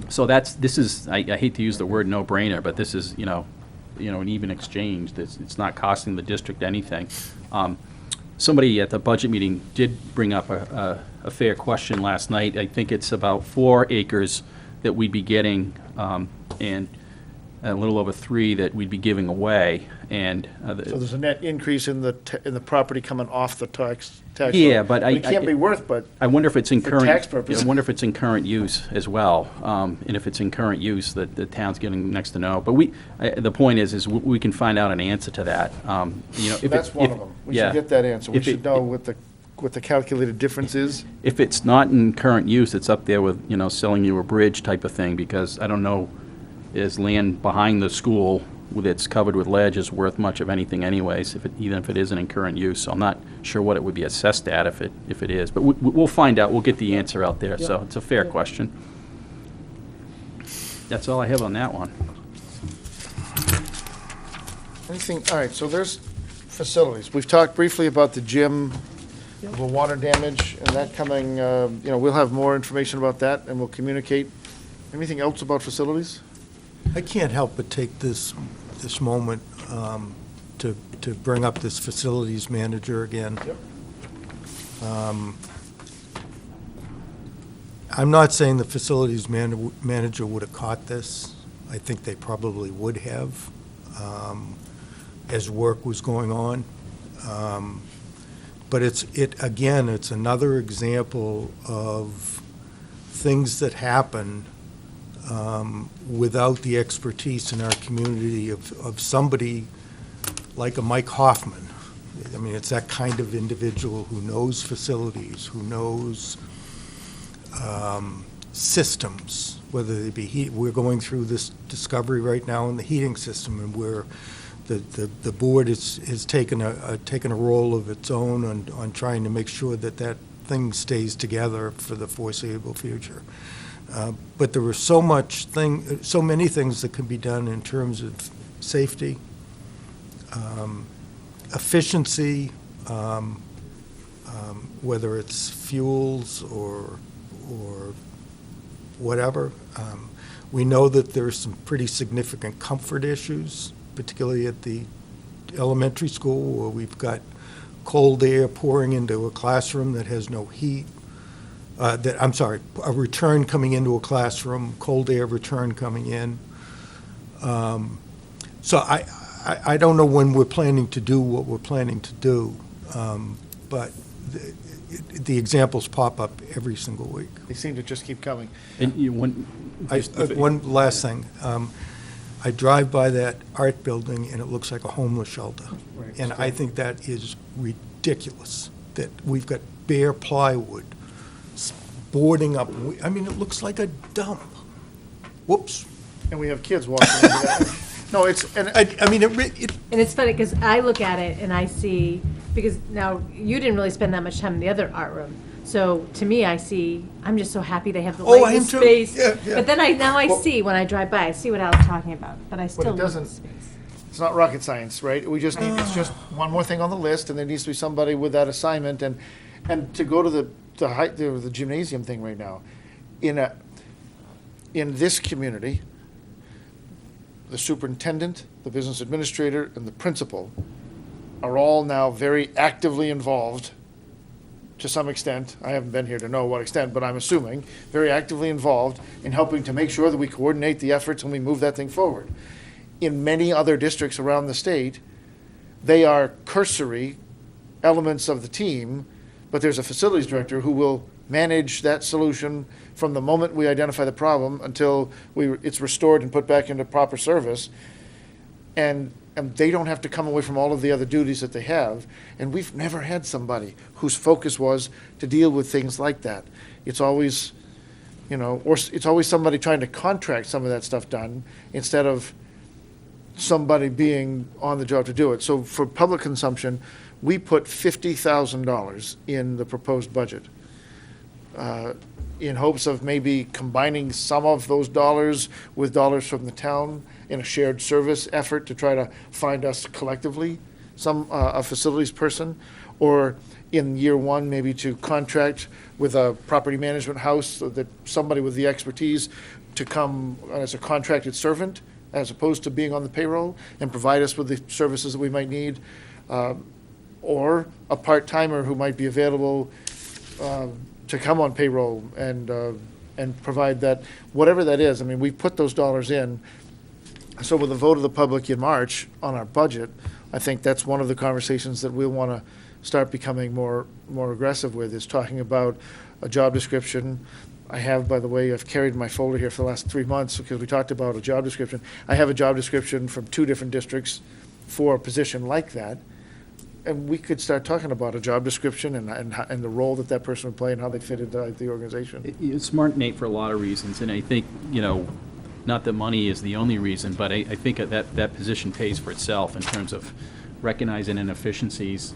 So this is, I hate to use the word no-brainer, but this is, an even exchange. It's not costing the district anything. Somebody at the budget meeting did bring up a fair question last night. I think it's about 4 acres that we'd be getting, and a little over 3 that we'd be giving away. And So there's a net increase in the property coming off the tax. Yeah, roll. but It can't be worth, but I wonder if it's in for current. tax purposes. I wonder if it's in current use as well, and if it's in current use, that the town's getting next to no. But the point is we can find out an answer to that. If that's one of them. We should get that answer. We If it- should know what the calculated difference is. If it's not in current use, it's up there with, selling you a bridge type of thing, because I don't know, is land behind the school that's covered with ledge is worth much of anything anyways, even if it isn't in current use. So I'm not sure what it would be assessed at if it is. But we'll find out. We'll get the answer out there. So it's a fair question. That's all I have on that one. Anything, all right, so there's facilities. We've talked briefly about the gym, the water damage, and that coming, we'll have more information about that, and we'll communicate. Anything else about facilities? I can't help but take this moment to bring up this facilities manager again. Yep. I'm not saying the facilities manager would have caught this. I think they probably would have, as work was going on. But again, it's another example of things that happen without the expertise in our community of somebody like a Mike Hoffman. I mean, it's that kind of individual who knows facilities, who knows systems, whether they be heat. We're going through this discovery right now in the heating system, and where the board has taken a role of its own on trying to make sure that thing stays together for the foreseeable future. But there were so many things that can be done in terms of safety, efficiency, whether it's fuels or whatever. We know that there's some pretty significant comfort issues, particularly at the elementary school, where we've got cold air pouring into a classroom that has no heat. A return coming into a classroom, cold air return coming in. So I don't know when we're planning to do what we're planning to do, but the examples pop up every single week. They seem to just keep coming. And One last thing. I drive by that art building, and it looks like a homeless shelter. Right. And I think that is ridiculous, that we've got bare plywood boarding up. I mean, it looks like a dump. Whoops. And we have kids walking into that. No, And it's funny, because I look at it and I see, because now, you didn't really spend that much time in the other art room. So, to me, I'm just so happy they have the light and space. Yeah. But then I see, when I drive by, I see what Al's talking about, but I still love the space. It's not rocket science, right? We just need, it's just one more thing on the list, and there needs to be somebody with that assignment, and to go to the gymnasium thing right now. In this community, the superintendent, the business administrator, and the principal are all now very actively involved, to some extent. I haven't been here to know what extent, but I'm assuming, very actively involved in helping to make sure that we coordinate the efforts and we move that thing forward. In many other districts around the state, they are cursory elements of the team, but there's a facilities director who will manage that solution from the moment we identify the problem until it's restored and put back into proper service. And they don't have to come away from all of the other duties that they have. And we've never had somebody whose focus was to deal with things like that. It's always, or it's always somebody trying to contract some of that stuff done instead of somebody being on the job to do it. So for public consumption, we put $50,000 in the proposed budget, in hopes of maybe combining some of those dollars with dollars from the town in a shared service effort to try to find us collectively a facilities person, or in year one, maybe to contract with a property management house, so that somebody with the expertise to come as a contracted servant as opposed to being on the payroll and provide us with the services that we might need, or a part-timer who might be available to come on payroll and provide that, whatever that is. I mean, we put those dollars in. So with the vote of the public in March on our budget, I think that's one of the conversations that we'll want to start becoming more aggressive with, is talking about a job description. I have, by the way, I've carried my folder here for the last 3 months because we talked about a job description. I have a job description from 2 different districts for a position like that. And we could start talking about a job description and the role that person would play and how they fit into the organization. It's smart, Nate, for a lot of reasons, and I think, not that money is the only reason, but I think that position pays for itself in terms of recognizing inefficiencies.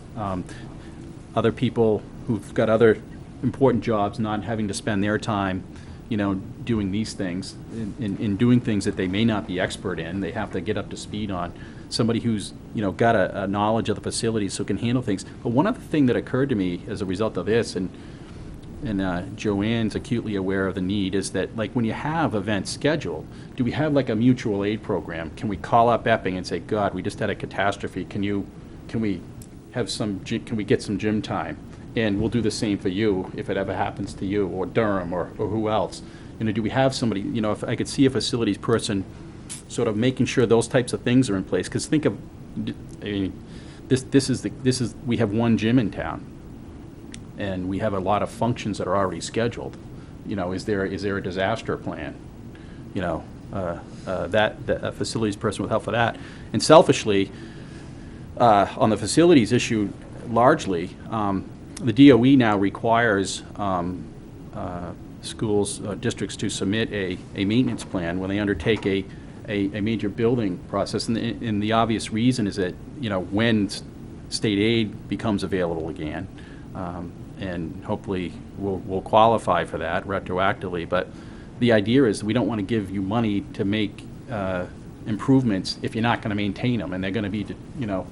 Other people who've got other important jobs not having to spend their time, doing these things, in doing things that they may not be expert in, they have to get up to speed on. Somebody who's, got a knowledge of the facilities so can handle things. But one other thing that occurred to me as a result of this, and Joanne's acutely aware of the need, is that, like, when you have events scheduled, do we have like a mutual aid program? Can we call up Epping and say, God, we just had a catastrophe, can we get some gym time? And we'll do the same for you if it ever happens to you, or Durham, or who else. You know, do we have somebody, you know, if I could see a facilities person sort of making sure those types of things are in place, because think of, I mean, this is, we have one gym in town, and we have a lot of functions that are already scheduled. You know, is there a disaster plan? You know, that a facilities person would help for that. And selfishly, on the facilities issue, largely, the DOE now requires schools, districts to submit a maintenance plan when they undertake a major building process. And the obvious reason is that, you know, when state aid becomes available again, and hopefully we'll qualify for that retroactively. But the idea is we don't want to give you money to make improvements if you're not going to maintain them, and they're going to be, you know,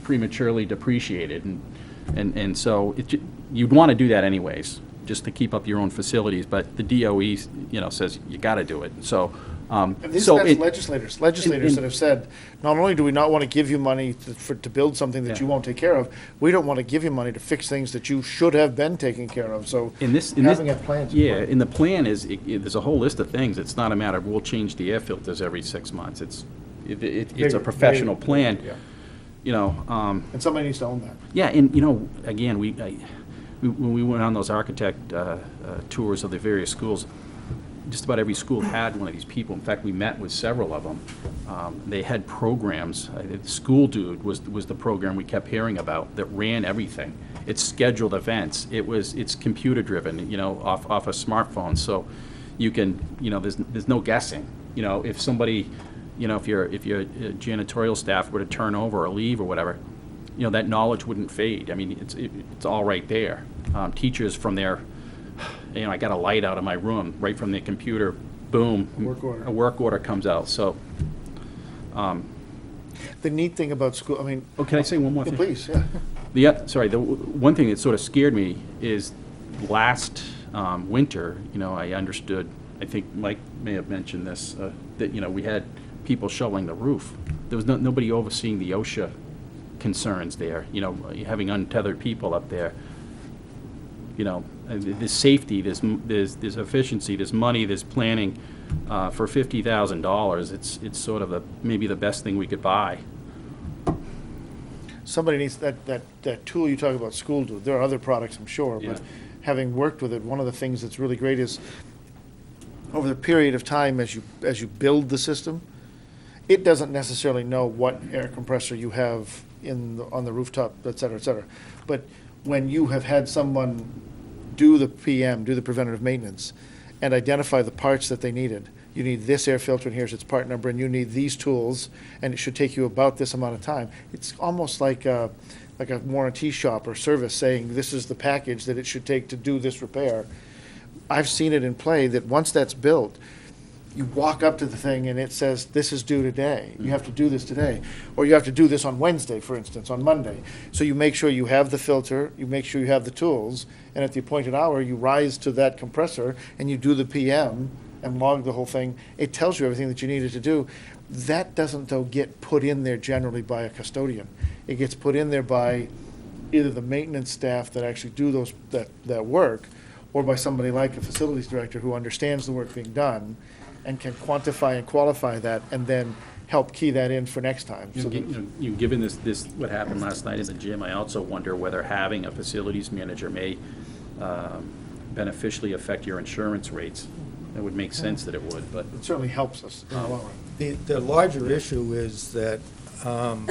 prematurely depreciated. And so you'd want to do that anyways, just to keep up your own facilities. But the DOE, you know, says you got to do it. So. And that's legislators that have said, not only do we not want to give you money to build something that you won't take care of, we don't want to give you money to fix things that you should have been taking care of. So having a plan. Yeah, and the plan is, there's a whole list of things. It's not a matter of we'll change the air filters every 6 months. It's a professional plan. Yeah. You know. And somebody needs to own that. Yeah, and you know, again, when we went on those architect tours of the various schools, just about every school had one of these people. In fact, we met with several of them. They had programs. School Dude was the program we kept hearing about that ran everything. It's scheduled events. It's computer driven, you know, off a smartphone. So you can, you know, there's no guessing. You know, if somebody, you know, if your janitorial staff were to turn over or leave or whatever, you know, that knowledge wouldn't fade. I mean, it's all right there. Teachers from their, you know, I got a light out of my room, right from the computer, boom, a work order comes out. So, the neat thing about school, I mean. Oh, can I say one more thing? Please, yeah. The one thing that sort of scared me is last winter, you know, I understood, I think Mike may have mentioned this, that, you know, we had people shoveling the roof. There was nobody overseeing the OSHA concerns there, you know, having untethered people up there. You know, there's safety, there's efficiency, there's money, there's planning. For $50,000, it's sort of maybe the best thing we could buy. Somebody needs that tool you talk about, School Dude. There are other products, I'm sure, but having worked with it, one of the things that's really great is over the period of time as you build the system, it doesn't necessarily know what air compressor you have on the rooftop, et cetera, but when you have had someone do the preventative maintenance, and identify the parts that they needed. You need this air filter, and here's its part number, and you need these tools, and it should take you about this amount of time. It's almost like a warranty shop or service saying this is the package that it should take to do this repair. I've seen it in play that once that's built, you walk up to the thing and it says, this is due today. You have to do this today. Or you have to do this on Wednesday, for instance, on Monday. So you make sure you have the filter, you make sure you have the tools, and at the appointed hour, you rise to that compressor and you do the PM and log the whole thing. It tells you everything that you needed to do. That doesn't, though, get put in there generally by a custodian. It gets put in there by either the maintenance staff that actually do that work, or by somebody like a facilities director who understands the work being done and can quantify and qualify that, and then help key that in for next time. So given this what happened last night in the gym, I also wonder whether having a facilities manager may beneficially affect your insurance rates. It would make sense that it would, but it certainly helps us in the long run. The larger issue is that, and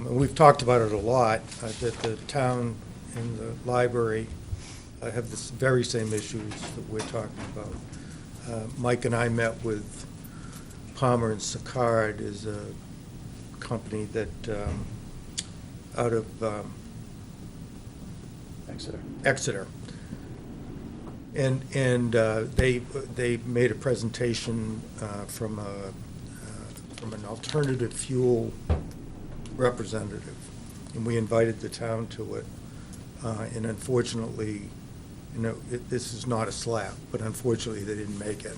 we've talked about it a lot, that the town and the library have the very same issues that we're talking about. Mike and I met with Palmer and Sicard, is a company that out of Exeter. And they made a presentation from an alternative fuel representative, and we invited the town to it. And unfortunately, you know, this is not a slap, but unfortunately they didn't make it.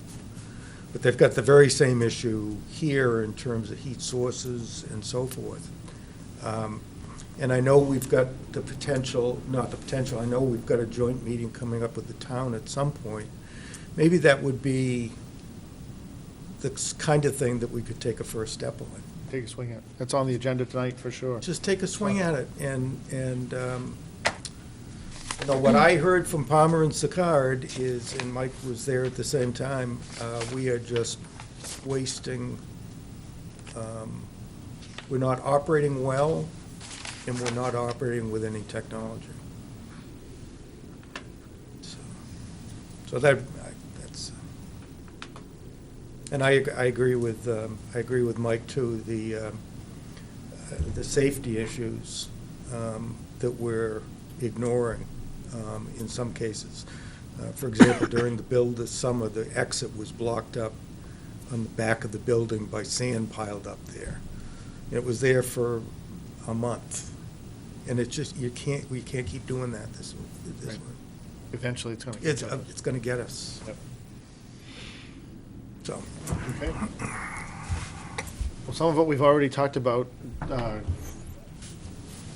But they've got the very same issue here in terms of heat sources and so forth. And I know we've got the potential, not the potential, I know we've got a joint meeting coming up with the town at some point. Maybe that would be the kind of thing that we could take a first step on. Take a swing at it. That's on the agenda tonight, for sure. Just take a swing at it, and you know, what I heard from Palmer and Sicard is, and Mike was there at the same time, we are just wasting, we're not operating well, and we're not operating with any technology. So that's, and I agree with Mike too, the safety issues that we're ignoring in some cases. For example, during the build this summer, the exit was blocked up on the back of the building by sand piled up there. It was there for a month, and it's just, we can't keep doing that this way. Eventually, it's going to It's going to get us. Yep. So. Okay. Well, some of what we've already talked about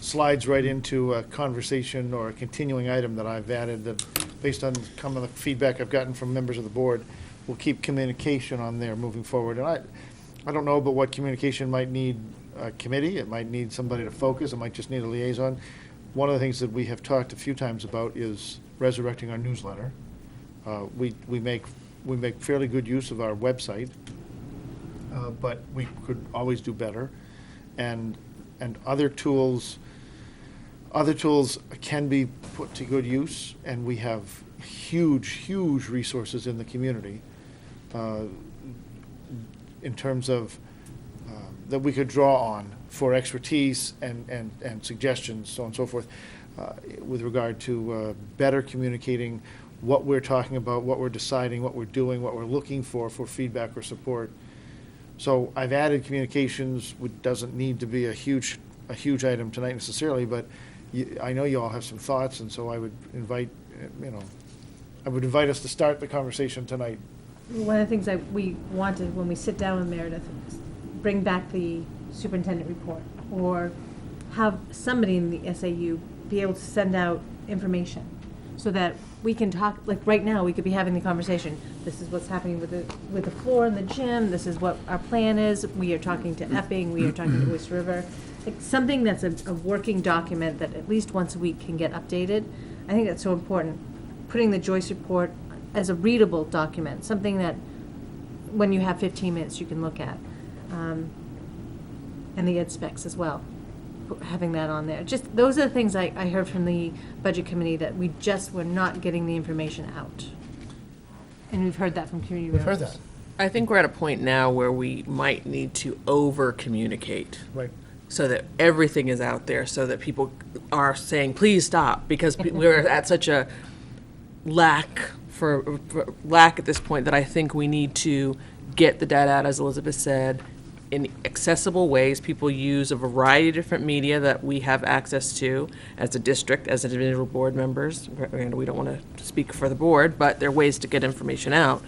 slides right into a conversation or a continuing item that I've added that, based on some of the feedback I've gotten from members of the board, will keep communication on there moving forward. And I don't know about what communication might need a committee. It might need somebody to focus. It might just need a liaison. One of the things that we have talked a few times about is resurrecting our newsletter. We make fairly good use of our website, but we could always do better. And other tools can be put to good use, and we have huge resources in the community in terms of that we could draw on for expertise and suggestions, so on and so forth, with regard to better communicating what we're talking about, what we're deciding, what we're doing, what we're looking for feedback or support. So I've added communications, which doesn't need to be a huge item tonight necessarily, but I know you all have some thoughts, and so I would invite us to start the conversation tonight. One of the things that we wanted when we sit down with Meredith is bring back the superintendent report, or have somebody in the SAU be able to send out information so that we can talk, like right now, we could be having the conversation. This is what's happening with the floor in the gym. This is what our plan is. We are talking to Epping. We are talking to Oyster River. Like something that's a working document that at least once a week can get updated. I think that's so important. Putting the Joyce report as a readable document, something that when you have 15 minutes you can look at. And the ed specs as well, having that on there. Just, those are the things I heard from the budget committee, that we just were not getting the information out. And we've heard that from community members. We've heard that. I think we're at a point now where we might need to over-communicate. Right. So that everything is out there, so that people are saying, please stop, because we're at such a lack at this point that I think we need to get the data out, as Elizabeth said, in accessible ways. People use a variety of different media that we have access to as a district, as individual board members. And we don't want to speak for the board, but there are ways to get information out.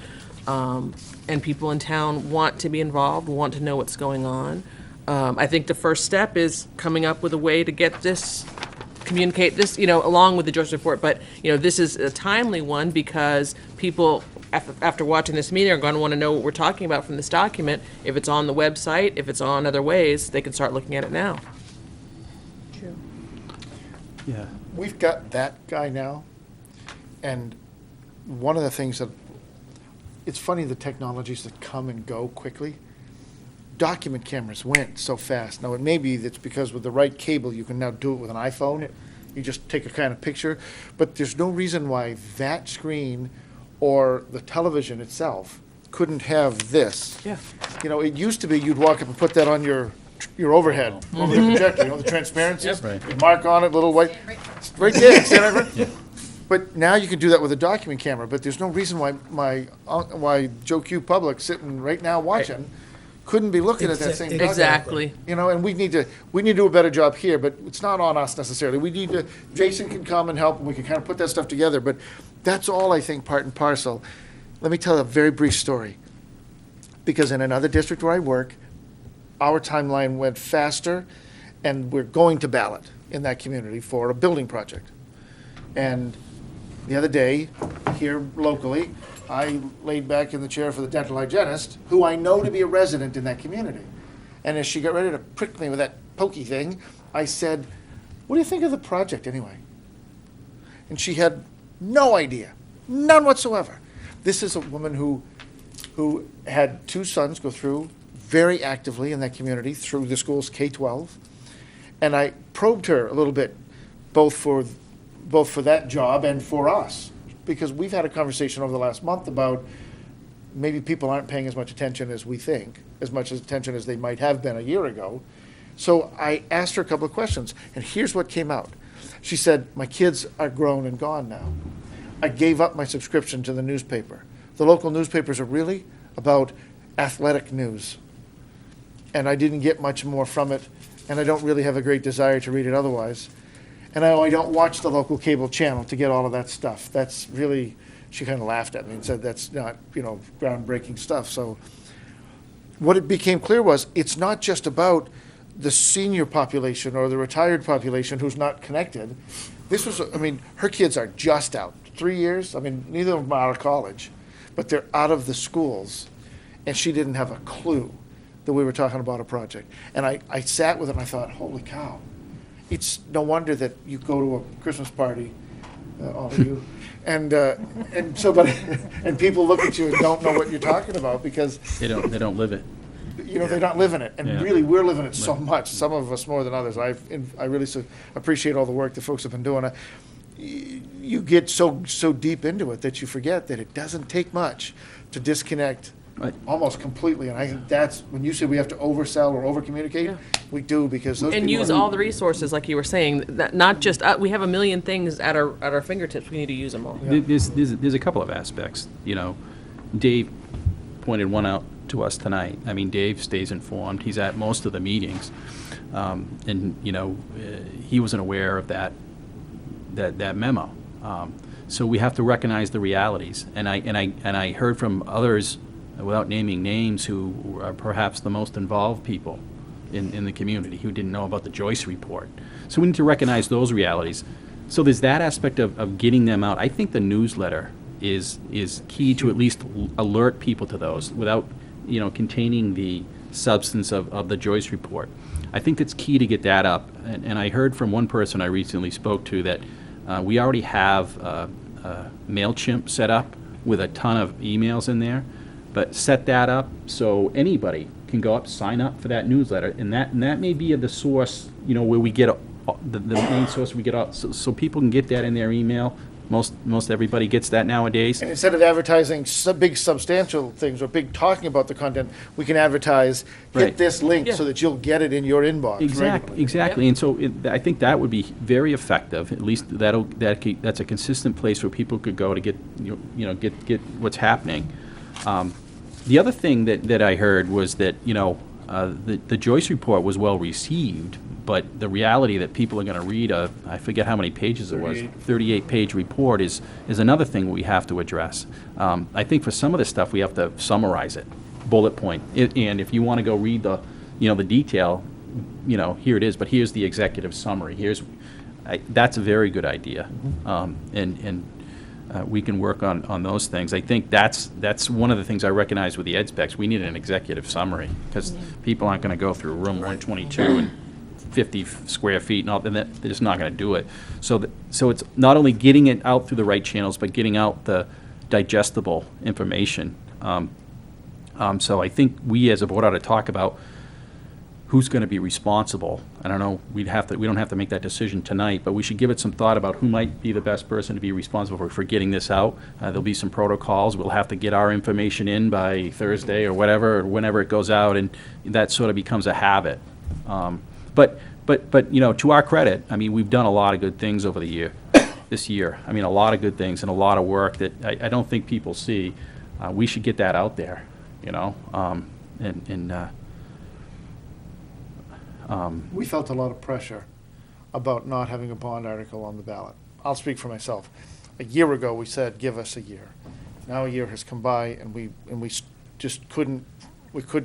And people in town want to be involved, want to know what's going on. I think the first step is coming up with a way to get this, communicate this, along with the Joyce report. But, this is a timely one because people, after watching this meeting, are going to want to know what we're talking about from this document. If it's on the website, if it's on other ways, they can start looking at it now. True. Yeah. We've got that guy now, and one of the things that, it's funny, the technologies that come and go quickly. Document cameras went so fast. Now, it may be that's because with the right cable, you can now do it with an iPhone. You just take a kind of picture, but there's no reason why that screen or the television itself couldn't have this. Yeah. It used to be you'd walk up and put that on your overhead, over the projector, the transparency. Yep. Right. You'd mark on it, little white, right there. See that right? Yeah. But now you can do that with a document camera. But there's no reason why Joe Q. Public sitting right now watching couldn't be looking at that same document. Exactly. And we need to do a better job here. But it's not on us necessarily. We need to. Jason can come and help, and we can kind of put that stuff together. But that's all, I think, part and parcel. Let me tell a very brief story. Because in another district where I work, our timeline went faster, and we're going to ballot in that community for a building project. And the other day, here locally, I laid back in the chair for the dental hygienist, who I know to be a resident in that community. And as she got ready to prick me with that pokey thing, I said, "What do you think of the project anyway?" And she had no idea, none whatsoever. This is a woman who had 2 sons go through very actively in that community through the school's K-12. And I probed her a little bit, both for that job and for us, because we've had a conversation over the last month about maybe people aren't paying as much attention as we think, as much attention as they might have been a year ago. So I asked her a couple of questions, and here's what came out. She said, "My kids are grown and gone now. I gave up my subscription to the newspaper. The local newspapers are really about athletic news, and I didn't get much more from it, and I don't really have a great desire to read it otherwise. And I don't watch the local cable channel to get all of that stuff. That's really," she kind of laughed at me and said, "that's not, groundbreaking stuff." So what it became clear was, it's not just about the senior population or the retired population who's not connected. This was, her kids are just out. 3 years, neither of them are out of college, but they're out of the schools. And she didn't have a clue that we were talking about a project. And I sat with it and I thought, holy cow. It's no wonder that you go to a Christmas party, all of you, and people look at you and don't know what you're talking about because They don't live it. they're not living it, and Yeah. really we're living it so much. Some of us more than others. I really appreciate all the work that folks have been doing. You get so deep into it that you forget that it doesn't take much to disconnect. Right. Almost completely, and I think that's, when you say we have to oversell or over-communicate, we do, because those And people use are- all the resources, like you were saying, that not just, we have a million things at our fingertips, we need to use them all. There's a couple of aspects, Dave pointed one out to us tonight. Dave stays informed, he's at most of the meetings, and, he wasn't aware of that memo. So we have to recognize the realities, and I heard from others, without naming names, who are perhaps the most involved people in the community who didn't know about the Joyce report. So we need to recognize those realities. So there's that aspect of getting them out. I think the newsletter is key to at least alert people to those without, containing the substance of the Joyce report. I think it's key to get that up. And I heard from one person I recently spoke to that we already have MailChimp set up with a ton of emails in there. But set that up so anybody can go up, sign up for that newsletter, and that may be the source, where we get the main source we get out, so people can get that in their email. Most everybody gets that nowadays. And instead of advertising big substantial things or big talking about the content, we can advertise, hit Right. this link so that you'll get it in your inbox. Exactly. And so I think that would be very effective. At least that's a consistent place where people could go to get get what's happening. The other thing that I heard was that, the Joyce report was well received, but the reality that people are going to read I forget how many pages it was, 38-page report is another thing we have to address. I think for some of this stuff, we have to summarize it, bullet point. And if you want to go read the detail, here it is, but here's the executive summary. That's a very good idea. We can work on those things. I think that's one of the things I recognize with the ed specs. We need an executive summary, because people aren't going to go through room 122 and 50 square feet and all, and they're just not going to do it. So it's not only getting it out through the right channels, but getting out the digestible information. So I think we as a board ought to talk about who's going to be responsible. I don't know, we don't have to make that decision tonight, but we should give it some thought about who might be the best person to be responsible for getting this out. There'll be some protocols. We'll have to get our information in by Thursday or whatever, or whenever it goes out, and that sort of becomes a habit. But to our credit, we've done a lot of good things over this year. A lot of good things and a lot of work that I don't think people see. We should get that out there, We felt a lot of pressure about not having a bond article on the ballot. I'll speak for myself. A year ago, we said, give us a year. Now a year has come by, and we just couldn't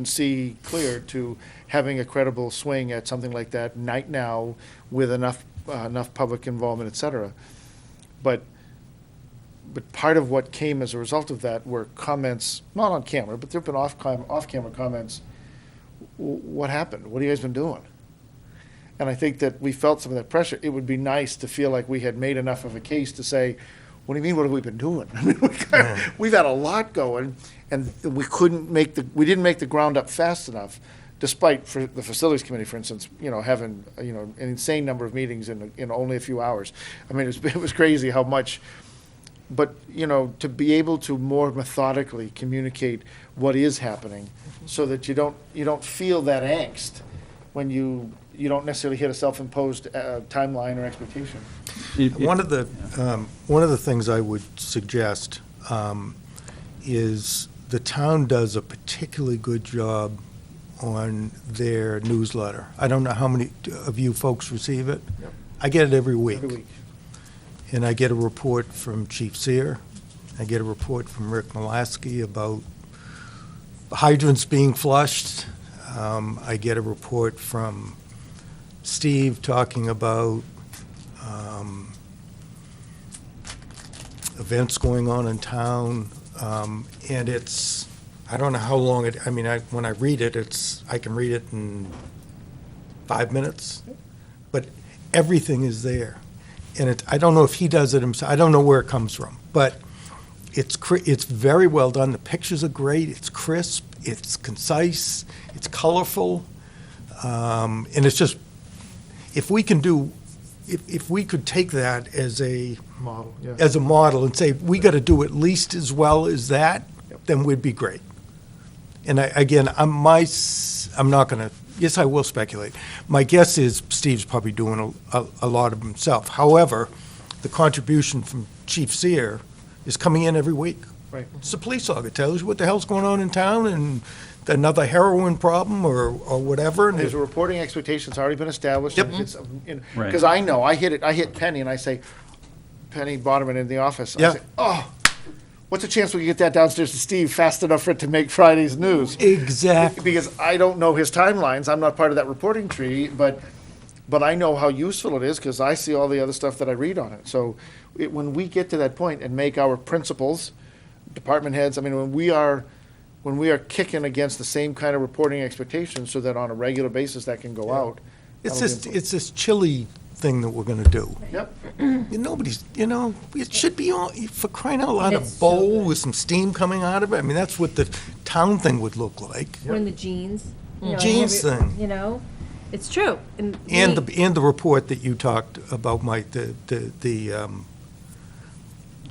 see clear to having a credible swing at something like that right now with enough enough public involvement, et cetera. But part of what came as a result of that were comments, not on camera, but there have been off-camera comments. What happened? What have you guys been doing? And I think that we felt some of that pressure. It would be nice to feel like we had made enough of a case to say, what do you mean, what have we been doing? I mean, we've had a lot going, and we didn't make the ground up fast enough, despite for the facilities committee, for instance, having, an insane number of meetings in only a few hours. I mean, it was crazy how much, but, to be able to more methodically communicate what is happening so that you don't feel that angst when you don't necessarily hit a self-imposed timeline or expectation. One of the things I would suggest is the town does a particularly good job on their newsletter. I don't know how many of you folks receive it. Yep. I get it every week. Every week. And I get a report from Chief Sear. I get a report from Rick Molaski about hydrants being flushed. I get a report from Steve talking about events going on in town, and I don't know how long when I read it, I can read it in 5 minutes, but everything is there. And I don't know if he does it himself, I don't know where it comes from, but it's very well done. The pictures are great, it's crisp, it's concise, it's colorful, and it's just, if we could take that as a model and say, we got to do at least as well as that, then we'd be great. And I'm not going to, yes, I will speculate. My guess is Steve's probably doing a lot of himself. However, the contribution from Chief Sear is coming in every week. Right. It's a police log. It tells you what the hell's going on in town and another heroin problem or whatever. There's a reporting expectation's already been established. Yep. Because I know, I hit Penny and I say, Penny Boderman in the office. I say, what's the chance we can get that downstairs to Steve fast enough for it to make Friday's news? Exactly. Because I don't know his timelines. I'm not part of that reporting tree, but I know how useful it is because I see all the other stuff that I read on it. So when we get to that point and make our principals, department heads, when we are kicking against the same kind of reporting expectations so that on a regular basis that can go out. It's this chilly thing that we're going to do. Yep. Nobody's, it should be on, for crying out loud, a bowl with some steam coming out of it. That's what the town thing would look like. Or in the jeans. Jeans thing. It's true. And the report that you talked about, Mike, the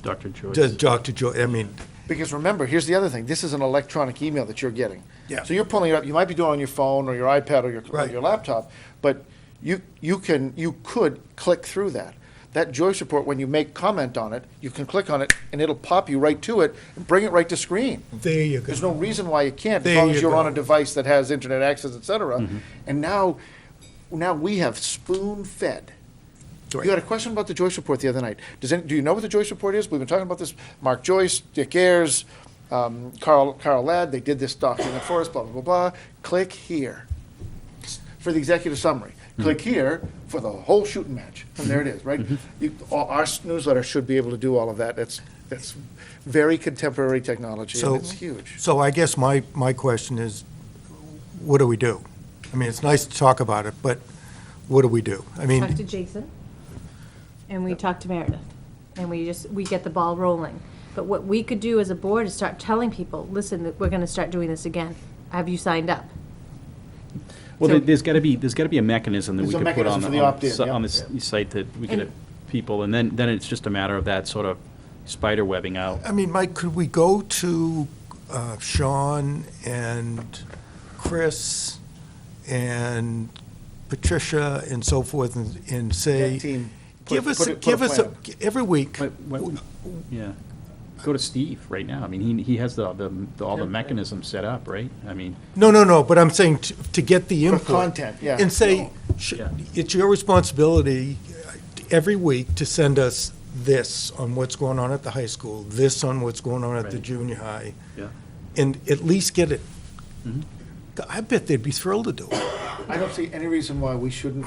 Dr. Joyce. Dr. Joyce, Because remember, here's the other thing. This is an electronic email that you're getting. Yeah. So you're pulling it up. You might be doing it on your phone or your iPad or your laptop, but you could click through that. That Joyce report, when you make comment on it, you can click on it and it'll pop you right to it and bring it right to screen. There you go. There's no reason why you can't, as long as you're on a device that has internet access, et cetera. Mm-hmm. And now we have spoon-fed. Right. You had a question about the Joyce report the other night. Do you know what the Joyce report is? We've been talking about this. Mark Joyce, Dick Ayers, Carl Ladd, they did this document for us, blah, blah, blah, blah. Click here for the executive summary. Click here for the whole shooting match. And there it is, right? Our newsletter should be able to do all of that. That's very contemporary technology, and it's huge. So I guess my question is, what do we do? It's nice to talk about it, but what do we do? Talk to Jason, and we talk to Meredith, and we get the ball rolling. But what we could do as a board is start telling people, listen, we're going to start doing this again. Have you signed up? Well, there's got to be a mechanism that we could put on the site that we could have people, and then it's just a matter of that sort of spider webbing out. Mike, could we go to Sean and Chris and Patricia and so forth and say, give us every week. Yeah. Go to Steve right now. He has all the mechanisms set up, right? No, but I'm saying to get the input. Content, yeah. And say, it's your responsibility every week to send us this on what's going on at the high school, this on what's going on at the junior high. Yeah. And at least get it. Mm-hmm. I bet they'd be thrilled to do it. I don't see any reason why we shouldn't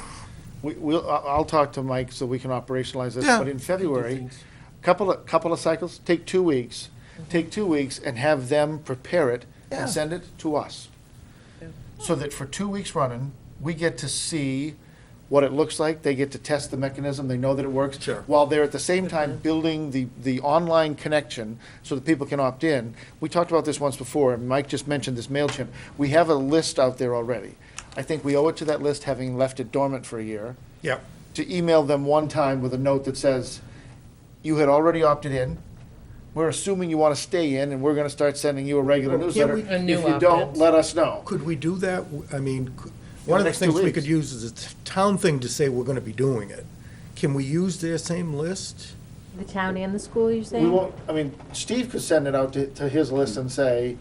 I'll talk to Mike so we can operationalize this, Yeah. but in February, couple of cycles, take 2 weeks. Take 2 weeks and have them prepare it Yeah. and send it to us. So that for 2 weeks running, we get to see what it looks like, they get to test the mechanism, they know that it works. Sure. While they're at the same time building the online connection so that people can opt in. We talked about this once before, and Mike just mentioned this MailChimp. We have a list out there already. I think we owe it to that list, having left it dormant for a year, Yep. to email them one time with a note that says, you had already opted in, we're assuming you want to stay in, and we're going to start sending you a regular Well, newsletter. can't we- A new If you don't, opt-ins. let us know. Could we do that? I mean, one of the next 2 things we weeks. could use is a town thing to say we're gonna be doing it. Can we use their same list? The town and the school, you're We saying? won't, I mean, Steve could send it out to his list and say,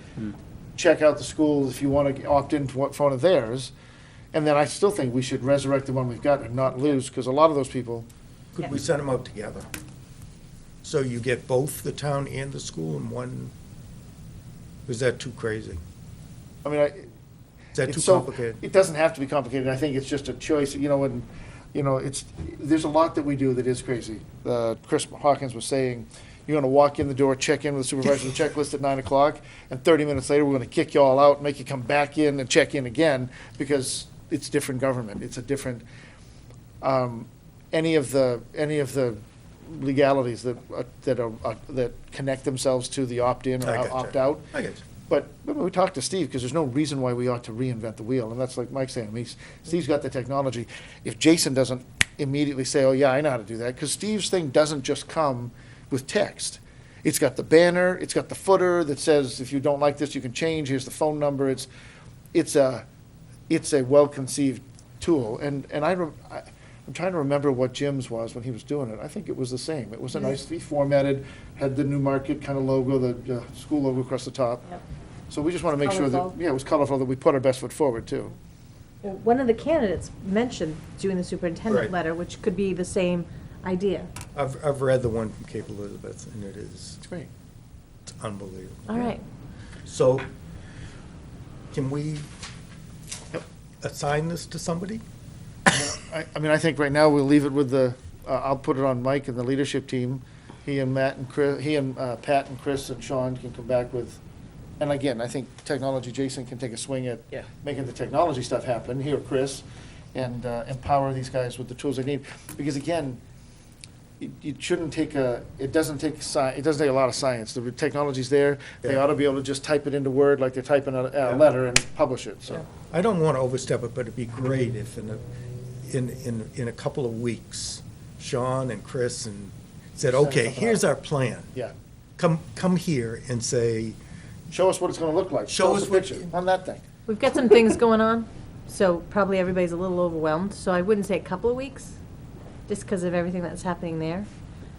check out the schools if you want to opt into one of theirs. And then I still think we should resurrect the one we've got and not lose, because a lot of those people, Could we send them out together? So you get both the town and the school in one? Is that too crazy? I mean, Is that it's too so- complicated? It doesn't have to be complicated. I think it's just a choice, and, there's a lot that we do that is crazy. Chris Hawkins was saying, you're gonna walk in the door, check in with the supervisor, the checklist at 9 o'clock, and 30 minutes later, we're gonna kick you all out, make you come back in and check in again, because it's different government. It's a different, any of the legalities that connect themselves to the opt-in or I gotcha. opt-out. I get you. But we talked to Steve, because there's no reason why we ought to reinvent the wheel, and that's like Mike's saying, Steve's got the technology. If Jason doesn't immediately say, oh, yeah, I know how to do that, because Steve's thing doesn't just come with text. It's got the banner, it's got the footer that says, if you don't like this, you can change, here's the phone number, it's a well-conceived tool, and I'm trying to remember what Jim's was when he was doing it. I think it was the same. It was a nicely formatted, had the Newmarket kind of logo, the school logo across the top. Yep. So we just want to make sure that, Colorful. yeah, it was colorful, that we put our best foot forward, too. Well, one of the candidates mentioned doing the superintendent Right. letter, which could be the same idea. I've read the one from Cape Elizabeth, and it's It's great. unbelievable. All right. So, can we assign this to somebody? I mean, I think right now we'll leave it with I'll put it on Mike and the leadership team. He and Matt and Chris, Pat and Chris and Sean can come back with, and again, I think technology, Jason can take a swing at Yeah. making the technology stuff happen, here, Chris, and empower these guys with the tools they need. Because again, it shouldn't take it doesn't take a lot of science. The technology's there. They Yeah. ought to be able to just type it into Word like they're typing a letter and publish it, so. I don't want to overstep it, but it'd be great if in a couple of weeks, Sean and Chris said, okay, something here's out. our plan. Yeah. Come here and say, Show us what it's gonna look like. Show us a what- picture on that thing. We've got some things going on, so probably everybody's a little overwhelmed. So I wouldn't say a couple of weeks, just because of everything that's happening there.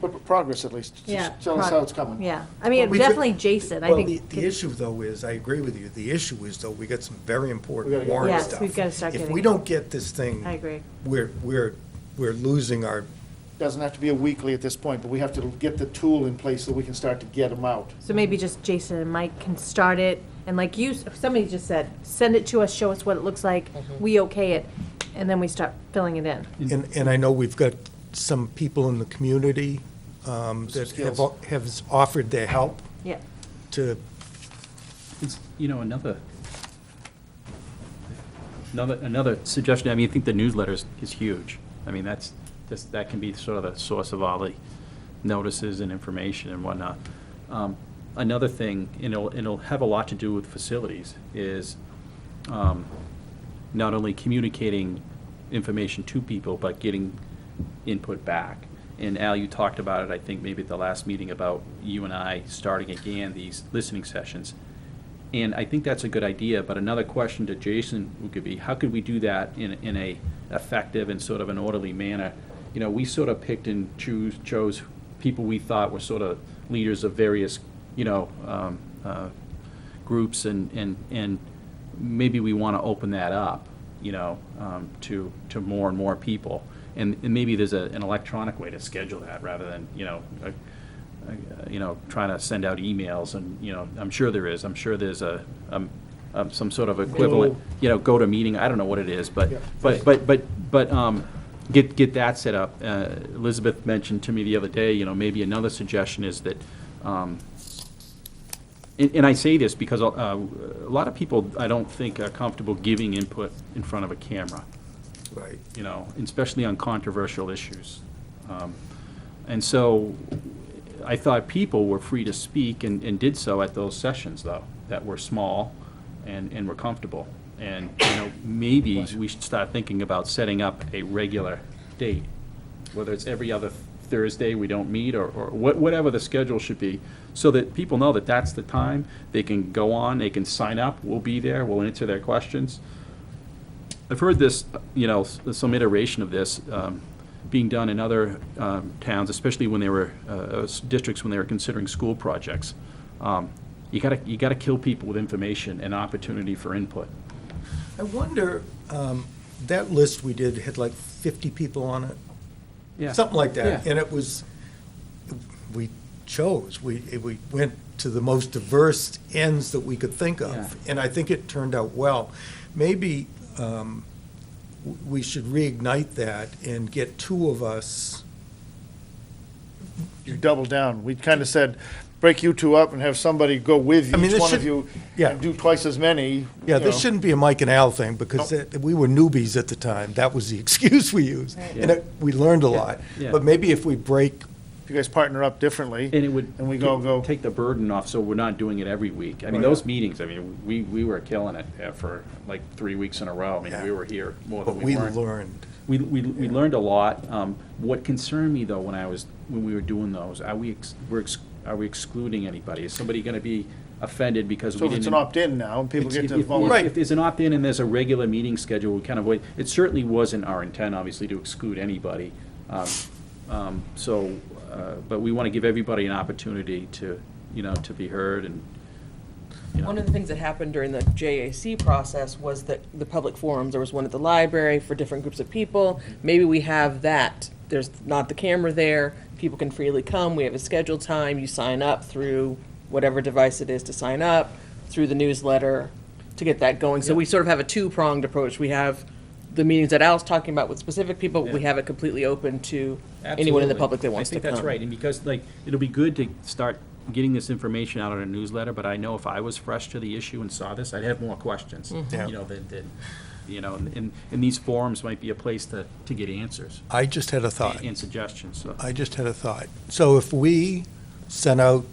But progress at least. Yeah. Just tell us how it's coming. Yeah. I mean, We could- definitely Jason, I well, think. the issue though is, I agree with you, the issue is though, we got some very We important gotta get- warrant Yes, stuff. we've gotta start If getting- we don't get this thing, I agree. we're losing our, Doesn't have to be a weekly at this point, but we have to get the tool in place so we can start to get them out. So maybe just Jason and Mike can start it, and like somebody just said, send it to us, show us what it looks like, we okay it, and then we start filling it in. and I know we've got some people in the community that skills. have offered their help Yeah. to, It's, another suggestion, I mean, I think the newsletter is huge. I mean, that can be sort of the source of all the notices and information and whatnot. Another thing, it'll have a lot to do with facilities, is not only communicating information to people, but getting input back. And Al, you talked about it, I think, maybe at the last meeting, about you and I starting again these listening sessions. And I think that's a good idea, but another question to Jason could be, how could we do that in a effective and sort of an orderly manner? We sort of picked and chose people we thought were sort of leaders of various, groups, and maybe we want to open that up, to more and more people. And maybe there's an electronic way to schedule that, rather than, trying to send out emails, and, I'm sure there is. I'm sure there's some sort of equivalent, go to meeting, I don't know what it is, but get that set up. Elizabeth mentioned to me the other day, you know, maybe another suggestion is that, and I say this because a lot of people, I don't think, are comfortable giving input in front of a camera. Right. You know, especially on controversial issues. And so I thought people were free to speak and did so at those sessions, though, that were small and were comfortable. And, you know, maybe we should start thinking about setting up a regular date, whether it's every other Thursday we don't meet, or whatever the schedule should be, so that people know that that's the time. They can go on, they can sign up, we'll be there, we'll answer their questions. I've heard this, you know, some iteration of this being done in other towns, especially when they were, districts when they were considering school projects. You gotta kill people with information and opportunity for input. I wonder, that list we did had like 50 people on it? Yeah. Something like that. Yeah. And it was, we chose, we went to the most diverse ends that we could think of. Yeah. And I think it turned out well. Maybe we should reignite that and get two of us. You double down. We kind of said, break you two up and have somebody go with I mean, each this one of should- you yeah. and do twice as many. Yeah, you this know. shouldn't be a Mike and Al thing, because we were newbies at the time. That was the excuse we used. And we learned a lot. Yeah. But maybe if we break, If you guys partner up differently. And it would And we go. take the burden off, so we're not doing it every week. I mean, those meetings, I mean, we were killing it for like 3 weeks in a row. I mean, Yeah. we were here more but than we we weren't. learned. We learned a lot. What concerned me, though, when we were doing those, are we excluding anybody? Is somebody going to be offended because So we if didn't? it's an opt-in now, and people get to If- vote. Right. If there's an opt-in and there's a regular meeting schedule, we kind of wait. It certainly wasn't our intent, obviously, to exclude anybody. But we want to give everybody an opportunity to, you know, to be heard and, you know. One of the things that happened during the JAC process was that the public forums, there was one at the library for different groups of people. Maybe we have that. There's not the camera there. People can freely come. We have a scheduled time. You sign up through whatever device it is to sign up, through the newsletter to get that going. So we sort of have a two-pronged approach. We have the meetings that Al's talking about with specific people. But we have it completely open to anyone in the Absolutely. public that wants to come. I think that's right, and because, like, it'll be good to start getting this information out in a newsletter, but I know if I was fresh to the issue and saw this, I'd have more questions, Yeah. you know, and these forums might be a place to get answers I just had a thought. and suggestions, so. I just had a thought. So if we sent out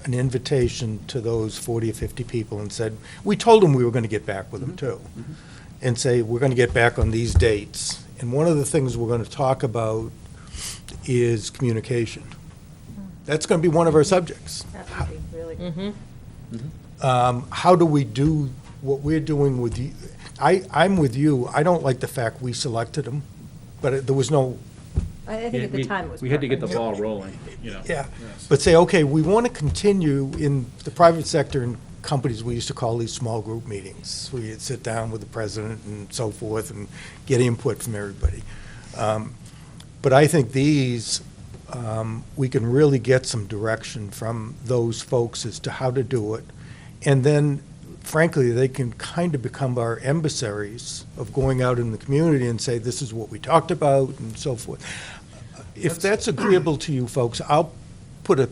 an invitation to those 40 or 50 people and said, we told them we were going to get back with them too, and say, we're going to get back on these dates. And one of the things we're going to talk about is communication. That's going to be one of our subjects. That would be really. How do we do what we're doing with you? I'm with you. I don't like the fact we selected them, but there was no, I think at the time it was. We had to get the perfect. ball rolling, you know. yeah. Yes. But say, okay, we want to continue in the private sector and companies, we used to call these small group meetings. We'd sit down with the president and so forth and get input from everybody. But I think these, we can really get some direction from those folks as to how to do it. And then, frankly, they can kind of become our emissaries of going out in the community and say, this is what we talked about and so forth. If that's agreeable to you folks, I'll put a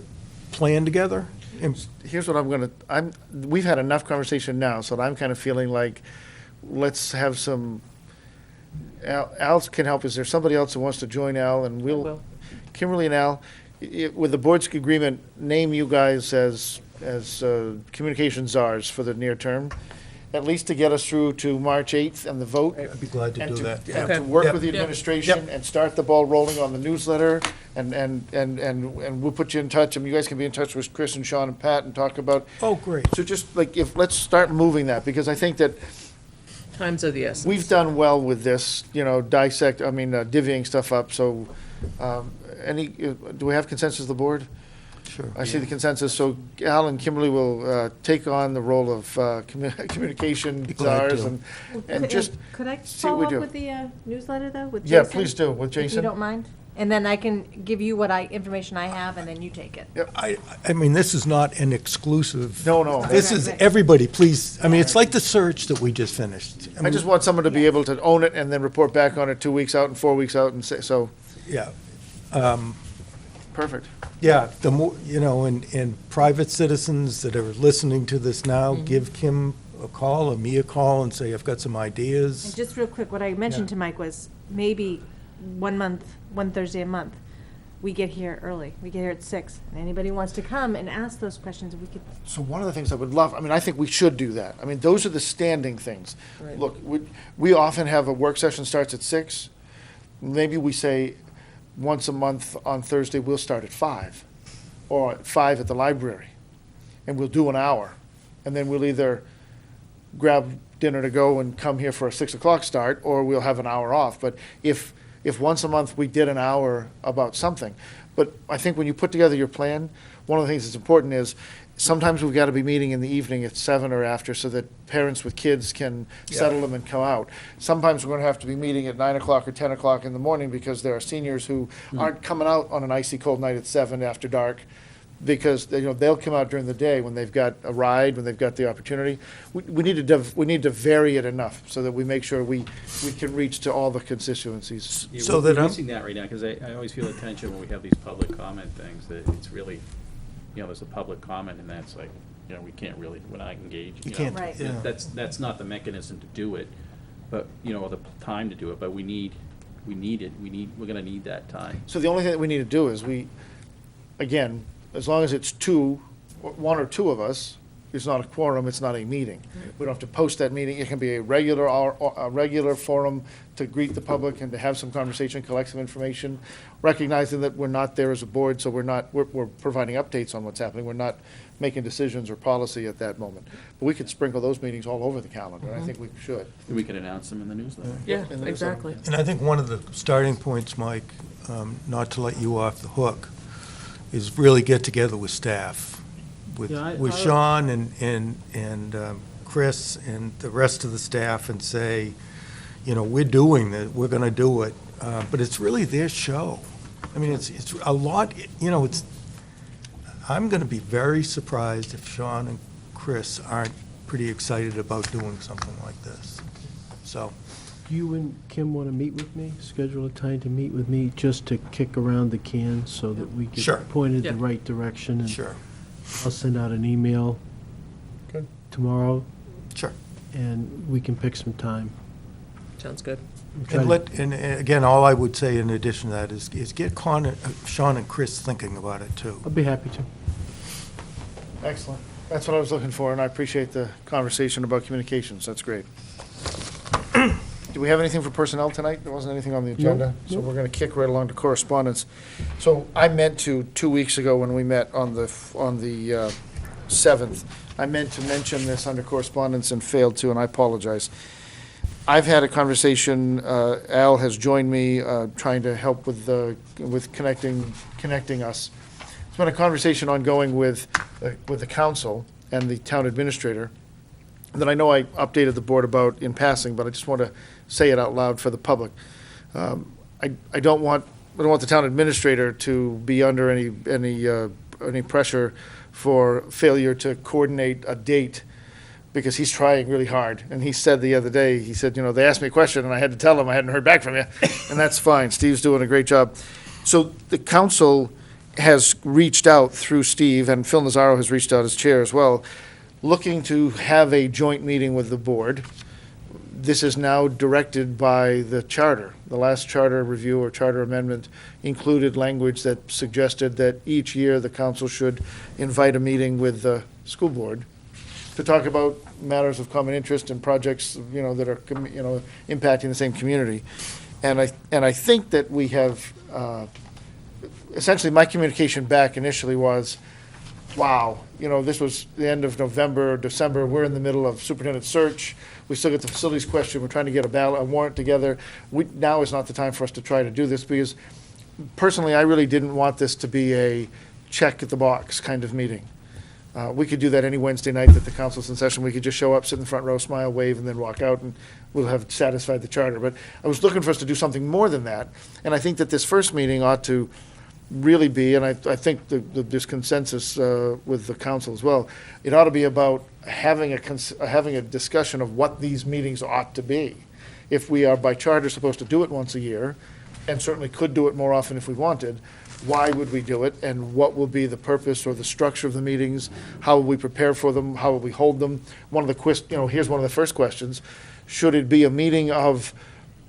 plan together. And Here's what we've had enough conversation now, so I'm kind of feeling like, let's have some, Al can help. Is there somebody else who wants to join Al? And will. Kimberly and Al, with the board's agreement, name you guys as communication czars for the near term, at least to get us through to March 8th and the vote. I'd be glad to And do that. and to work Yep. with the administration and start the ball rolling on the newsletter, and we'll put you in touch, and you guys can be in touch with Chris and Sean and Pat and talk about. Oh, great. So just like, let's start moving that, because I think that Times of the essence. we've done well with this, divvying stuff up, so, do we have consensus of the board? Sure. I see the consensus, so Al and Kimberly will take on the role of communication glad czars to. and just, Could I see what follow we up do. with the newsletter, though, with yeah, Jason? please do, with If you Jason. don't mind? And then I can give you information I have, and then you take it. I mean, this is not an exclusive. No. This is everybody, please. I mean, it's like the search that we just finished. I just want someone to be able to own it and then report back on it 2 weeks out and 4 weeks out and say, so, Yeah. perfect. Yeah, the more, and private citizens that are listening to this now, give Kim a call or me a call and say, I've got some And ideas. just real quick, what I mentioned to Mike was maybe one Thursday a month, we get here early. We get here at 6. And anybody wants to come and ask those questions, we could. So one of the things I would love, I think we should do that. I mean, those are the standing things. Right. Look, we often have a work session starts at 6. Maybe we say once a month on Thursday, we'll start at 5, or at 5 at the library, and we'll do an hour. And then we'll either grab dinner to go and come here for a 6 o'clock start, or we'll have an hour off. But if once a month we did an hour about something. But I think when you put together your plan, one of the things that's important is sometimes we've got to be meeting in the evening at 7 or after so that parents with kids can settle them and come out. Sometimes we're going to have to be meeting at 9 o'clock or 10 o'clock in the morning because there are seniors who aren't coming out on an icy cold night at 7 after dark, because they'll come out during the day when they've got a ride, when they've got the opportunity. We need to vary it enough so that we make sure we can reach to all the constituencies. Yeah, So we're that missing that right now, because I always feel a tension when we have these public comment things, that it's really, there's a public comment, and that's like, we can't really, we're not engaged. You can't, Right. yeah. That's not the mechanism to do it, but, or the time to do it, but we need it, we're gonna need that time. So the only thing that we need to do is again, as long as it's 1 or 2 of us, it's not a quorum, it's not a meeting. We don't have to post that meeting. It can be a regular forum to greet the public and to have some conversation, collect some information, recognizing that we're not there as a board, so we're providing updates on what's happening. We're not making decisions or policy at that moment. But we could sprinkle those meetings all over the calendar, and I think we should. We can announce them in the newsletter. Yeah, in the exactly. And I think one of the starting points, Mike, not to let you off the hook, is really get together with staff, with Sean and Chris and the rest of the staff, and say, we're doing this, we're going to do it, but it's really their show. I mean, it's a lot, I'm going to be very surprised if Sean and Chris aren't pretty excited about doing something like this, so. Do you and Kim want to meet with me, schedule a time to meet with me, just to kick around the can so that we Sure. get pointed the Yeah. right direction? And Sure. I'll send out an email tomorrow, Sure. and we can pick some time. Sounds good. And again, all I would say in addition to that is get Sean and Chris thinking about it too. I'll be happy to. Excellent. That's what I was looking for, and I appreciate the conversation about communications. That's great. Do we have anything for personnel tonight? There wasn't anything on the agenda, so we're going to kick right along to correspondence. So I meant to, 2 weeks ago when we met on the 7th, I meant to mention this under correspondence and failed to, and I apologize. I've had a conversation, Al has joined me, trying to help with connecting us. It's been a conversation ongoing with the council and the town administrator that I know I updated the board about in passing, but I just want to say it out loud for the public. I don't want the town administrator to be under any pressure for failure to coordinate a date, because he's trying really hard. And he said the other day, he said, they asked me a question and I had to tell them I hadn't heard back from you, and that's fine. Steve's doing a great job. So the council has reached out through Steve, and Phil Nazaro has reached out as chair as well, looking to have a joint meeting with the board. This is now directed by the charter. The last charter review or charter amendment included language that suggested that each year the council should invite a meeting with the school board to talk about matters of common interest and projects, that are, impacting the same community. And I think that we have, essentially my communication back initially was, wow, this was the end of November, December, we're in the middle of superintendent search, we still get the facilities question, we're trying to get a warrant together. Now is not the time for us to try to do this, because personally, I really didn't want this to be a check at the box kind of meeting. We could do that any Wednesday night that the council's in session. We could just show up, sit in the front row, smile, wave, and then walk out, and we'll have satisfied the charter. But I was looking for us to do something more than that, and I think that this first meeting ought to really be, and I think there's consensus with the council as well, it ought to be about having a discussion of what these meetings ought to be. If we are by charter supposed to do it once a year, and certainly could do it more often if we wanted, why would we do it, and what will be the purpose or the structure of the meetings? How will we prepare for them? How will we hold them? Here's one of the first questions. Should it be a meeting of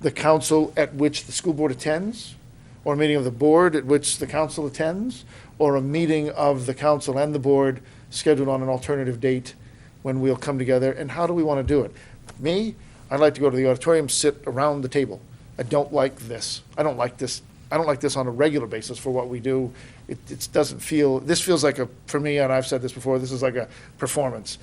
the council at which the school board attends? Or a meeting of the board at which the council attends? Or a meeting of the council and the board scheduled on an alternative date when we'll come together? And how do we want to do it? Me, I'd like to go to the auditorium, sit around the table. I don't like this. I don't like this on a regular basis for what we do. It doesn't feel, this feels like for me, and I've said this before, this is like a performance.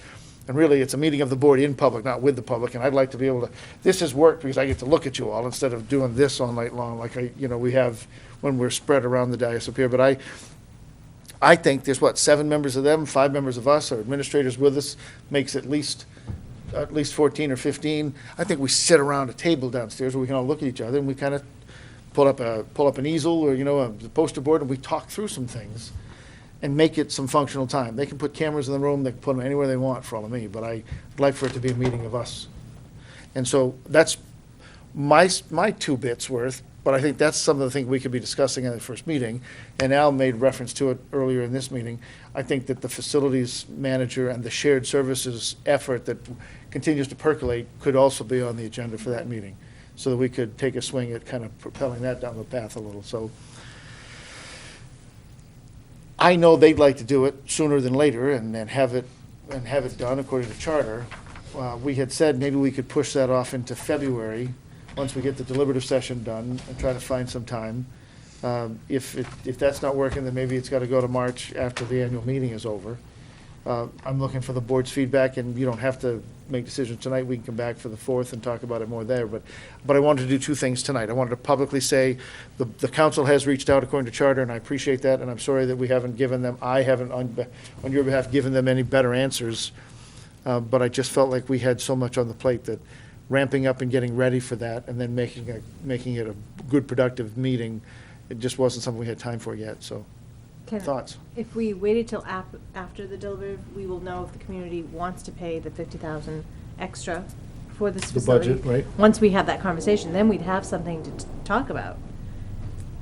And really, it's a meeting of the board in public, not with the public, and I'd like to be able to, this has worked because I get to look at you all instead of doing this all night long like we have when we're spread around the dais up here. But I think there's 7 members of them, 5 members of us, our administrators with us, makes at least 14 or 15. I think we sit around a table downstairs where we can all look at each other and we kind of pull up an easel or a poster board, and we talk through some things and make it some functional time. They can put cameras in the room, they can put them anywhere they want for all of me, but I'd like for it to be a meeting of us. And so that's my 2 bits worth, but I think that's some of the things we could be discussing in the first meeting. And Al made reference to it earlier in this meeting. I think that the facilities manager and the shared services effort that continues to percolate could also be on the agenda for that meeting, so that we could take a swing at kind of propelling that down the path a little. So I know they'd like to do it sooner than later and have it done according to charter. We had said maybe we could push that off into February, once we get the deliberative session done, and try to find some time. If that's not working, then maybe it's got to go to March after the annual meeting is over. I'm looking for the board's feedback, and you don't have to make decisions tonight. We can come back for the 4th and talk about it more there. But I wanted to do 2 things tonight. I wanted to publicly say the council has reached out according to charter, and I appreciate that, and I'm sorry that we haven't given them, I haven't on your behalf given them any better answers. But I just felt like we had so much on the plate that ramping up and getting ready for that and then making it a good, productive meeting, it just wasn't something we had time for yet. So thoughts? If we waited till after the deliberative, we will know if the community wants to pay the $50,000 extra for this facility. The budget, right? Once we have that conversation, then we'd have something to talk about.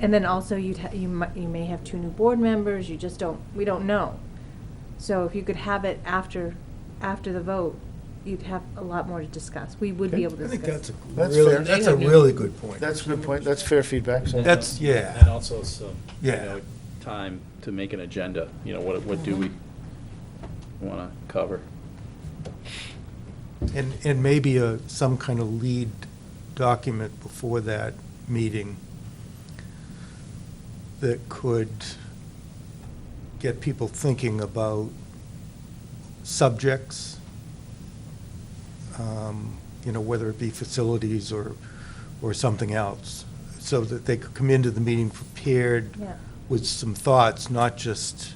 And then also you may have 2 new board members. We don't know. So if you could have it after the vote, you'd have a lot more to discuss. We would be able to discuss. I think that's a really good point. That's a good point. That's fair feedback. So. And also some, time to make an agenda. What do we want to cover? And maybe some kind of lead document before that meeting that could get people thinking about subjects, whether it be facilities or something else, so that they could come into the meeting prepared with some thoughts, not just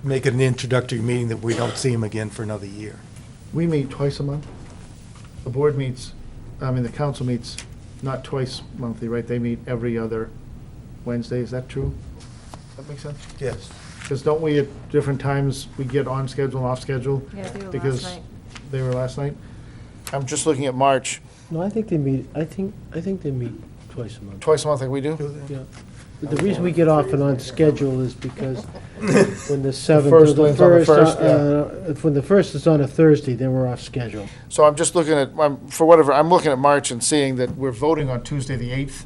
make it an introductory meeting that we don't see them again for another year. We meet twice a month. The board meets, the council meets not twice monthly, right? They meet every other Wednesday. Is that true? That makes sense? Yes. Because don't we at different times, we get on schedule and off schedule? Yeah, they were because last night. They were last night? I'm just looking at March. No, I think they meet, I think they meet twice a month. Twice a month like we do? Yeah. The reason we get off and on schedule is because when the 7th or first the one's on the 1st, when the 1st is on a Thursday, then we're off schedule. So I'm just looking at, I'm looking at March and seeing that we're voting on Tuesday, the 8th.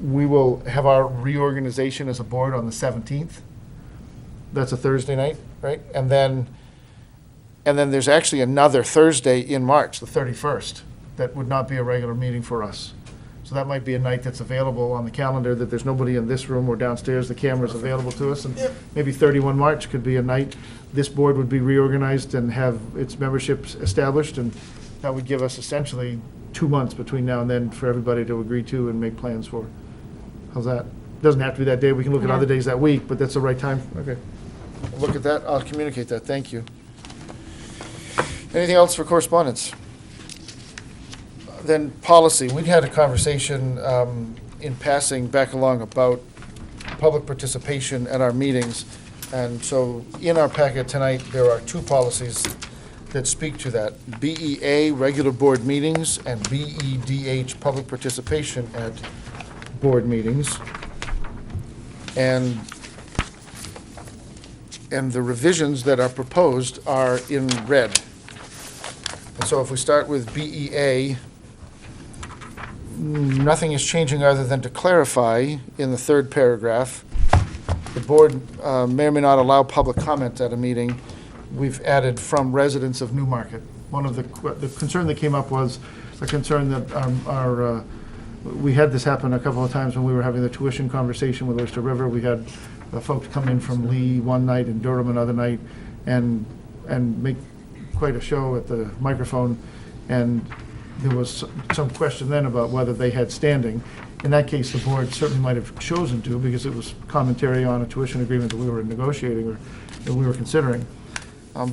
We will have our reorganization as a board on the 17th. That's a Thursday night, right? And then there's actually another Thursday in March, the 31st, that would not be a regular meeting for us. So that might be a night that's available on the calendar, that there's nobody in this room or downstairs, the camera's available to us, and maybe 31 March could be a night this board would be reorganized and have its memberships established, and that would give us essentially 2 months between now and then for everybody to agree to and make plans for. How's that? Doesn't have to be that day, we can look at Yeah. other days that week, but that's the right time? Okay. I'll look at that, I'll communicate that, thank you. Anything else for correspondence? Then policy, we'd had a conversation in passing back along about public participation at our meetings. And so in our packet tonight, there are two policies that speak to that. BEA, regular board meetings, and BEDH, public participation at board meetings. And the revisions that are proposed are in red. And so if we start with BEA, nothing is changing other than to clarify in the third paragraph. The board may or may not allow public comment at a meeting. We've added from residents of Newmarket. One of the concern that came up was a concern that we had this happen a couple of times when we were having the tuition conversation with Oyster River. We had folks come in from Lee one night and Durham another night and make quite a show at the microphone. And there was some question then about whether they had standing. In that case, the board certainly might have chosen to, because it was commentary on a tuition agreement that we were negotiating or that we were considering.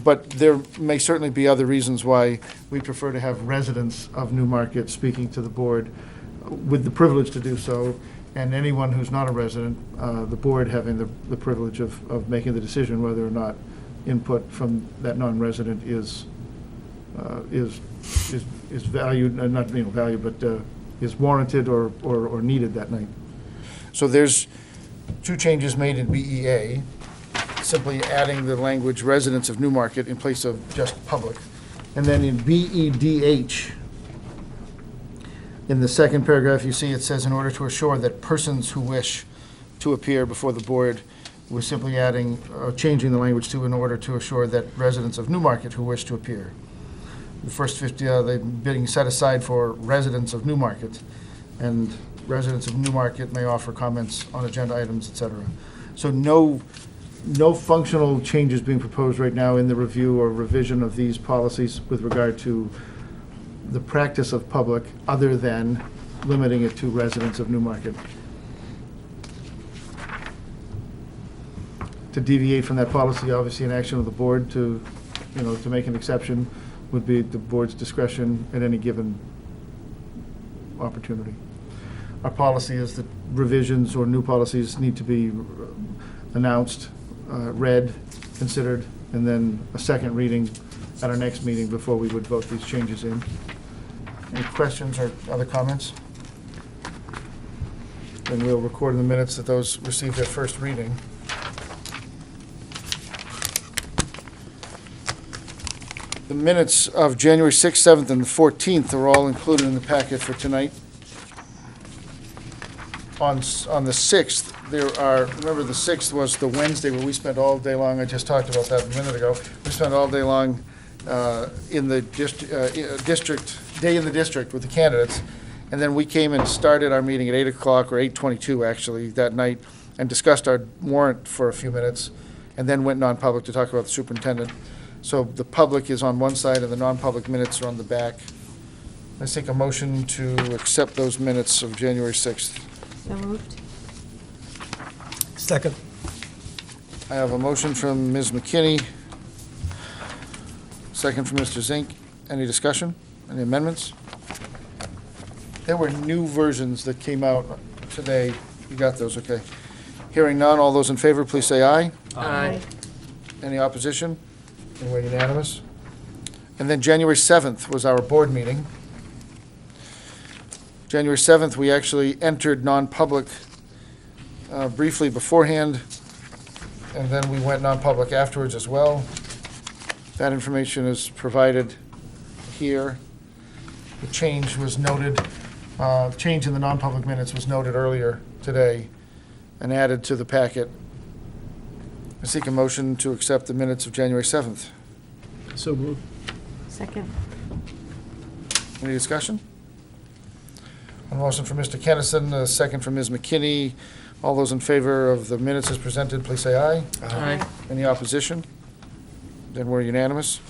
But there may certainly be other reasons why we prefer to have residents of Newmarket speaking to the board with the privilege to do so, and anyone who's not a resident, the board having the privilege of making the decision whether or not input from that non-resident is valued, not valued, but is warranted or needed that night. So there's two changes made in BEA, simply adding the language residents of Newmarket in place of just public. And then in BEDH, in the second paragraph, you see it says, in order to assure that persons who wish to appear before the board, we're simply adding, changing the language to, in order to assure that residents of Newmarket who wish to appear. The first 50, they're being set aside for residents of Newmarket, and residents of Newmarket may offer comments on agenda items, et cetera. So no functional changes being proposed right now in the review or revision of these policies with regard to the practice of public, other than limiting it to residents of Newmarket. To deviate from that policy, obviously an action of the board to make an exception would be the board's discretion at any given opportunity. Our policy is that revisions or new policies need to be announced, read, considered, and then a second reading at our next meeting before we would vote these changes in. Any questions or other comments? Then we'll record in the minutes that those received their first reading. The minutes of January 6th, 7th, and the 14th are all included in the packet for tonight. On the 6th, there are, remember the 6th was the Wednesday where we spent all day long, I just talked about that a minute ago, we spent all day long in the day in the district with the candidates, and then we came and started our meeting at 8 o'clock, or 8:22 actually, that night, and discussed our warrant for a few minutes, and then went non-public to talk about the superintendent. So the public is on one side and the non-public minutes are on the back. Let's take a motion to accept those minutes of January 6th. So moved. Second. I have a motion from Ms. McKinney, second from Mr. Zink. Any discussion? Any amendments? There were new versions that came out today. You got those, okay. Hearing none, all those in favor, please say aye. Aye. Any opposition? And we're unanimous. And then January 7th was our board meeting. January 7th, we actually entered non-public briefly beforehand, and then we went non-public afterwards as well. That information is provided here. The change was noted, change in the non-public minutes was noted earlier today and added to the packet. I seek a motion to accept the minutes of January 7th. So moved. Second. Any discussion? A motion from Mr. Kennison, a second from Ms. McKinney. All those in favor of the minutes as presented, please say aye. Aye. Any opposition? Then we're unanimous.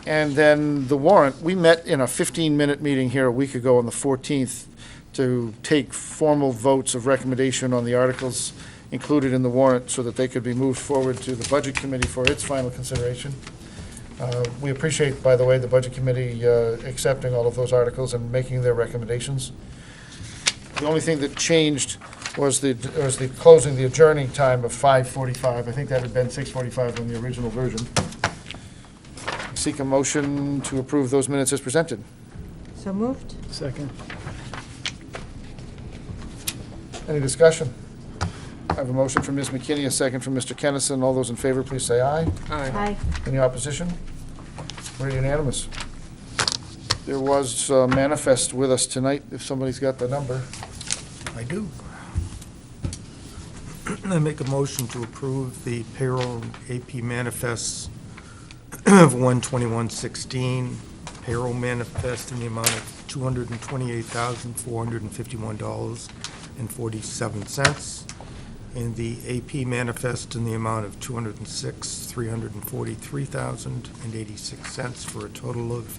And then the warrant, we met in a 15-minute meeting here a week ago on the 14th to take formal votes of recommendation on the articles included in the warrant so that they could be moved forward to the Budget Committee for its final consideration. We appreciate, by the way, the Budget Committee accepting all of those articles and making their recommendations. The only thing that changed was the closing, the adjourning time of 5:45. I think that had been 6:45 on the original version. Seek a motion to approve those minutes as presented. So moved? Second. Any discussion? I have a motion from Ms. McKinney, a second from Mr. Kennison. All those in favor, please say aye. Aye. Any opposition? We're unanimous. There was a manifest with us tonight, if somebody's got the number. I do. I make a motion to approve the payroll AP manifests of 1/21/16, payroll manifest in the amount of $228,451.47, and the AP manifest in the amount of $206,343,086, for a total of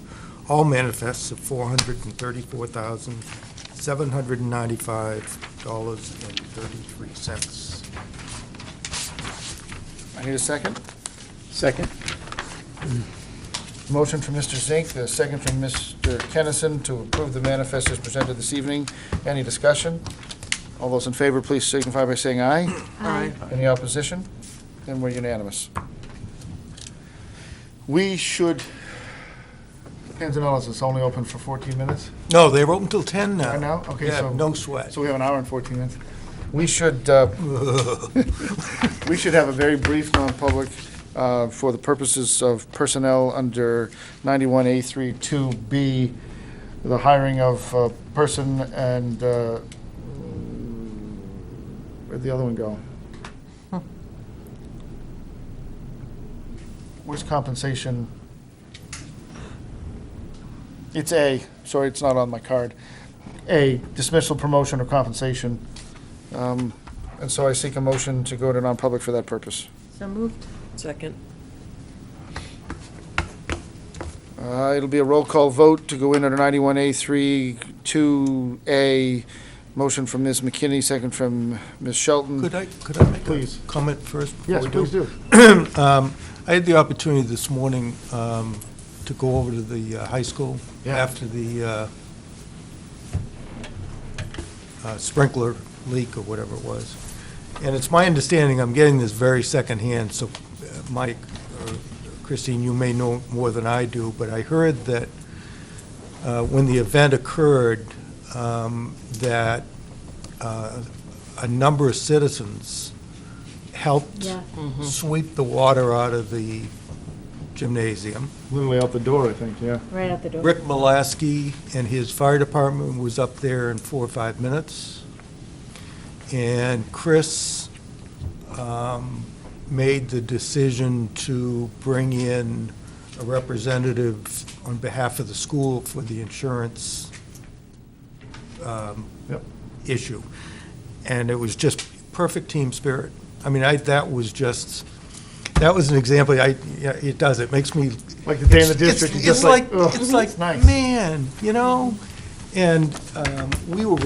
all manifests of $434,795.33. I need a second. Second. Motion from Mr. Zink, a second from Mr. Kennison to approve the manifest as presented this evening. Any discussion? All those in favor, please signify by saying aye. Aye. Any opposition? Then we're unanimous. We should, Panzanella's is only open for 14 minutes? No, they're open till 10 now. Right now? Okay, Yeah, so. no sweat. So we have an hour and 14 minutes. We should, we should have a very brief non-public for the purposes of personnel under 91A32B, the hiring of a person and, where'd the other one go? Where's compensation? It's A, sorry, it's not on my card. A, dismissal, promotion, or compensation. And so I seek a motion to go to non-public for that purpose. So moved? Second. It'll be a roll call vote to go in under 91A32A. Motion from Ms. McKinney, second from Ms. Shelton. Could I make Please. a comment first? before Yes, we please do. I had the opportunity this morning to go over to the high school Yeah. after the sprinkler leak or whatever it was. And it's my understanding, I'm getting this very secondhand, so Mike, or Christine, you may know more than I do, but I heard that when the event occurred, that a number of citizens helped Yeah. sweep the water out of the gymnasium. Literally out the door, I think, yeah. Right out the door. Rick Molaski and his fire department was up there in 4 or 5 minutes. And Chris made the decision to bring in a representative on behalf of the school for the insurance issue. And it was just perfect team spirit. I mean, that was an example, it does, it makes me. Like the day in the district, you're just like, ugh, It's like, it's nice. man, you know? And we were,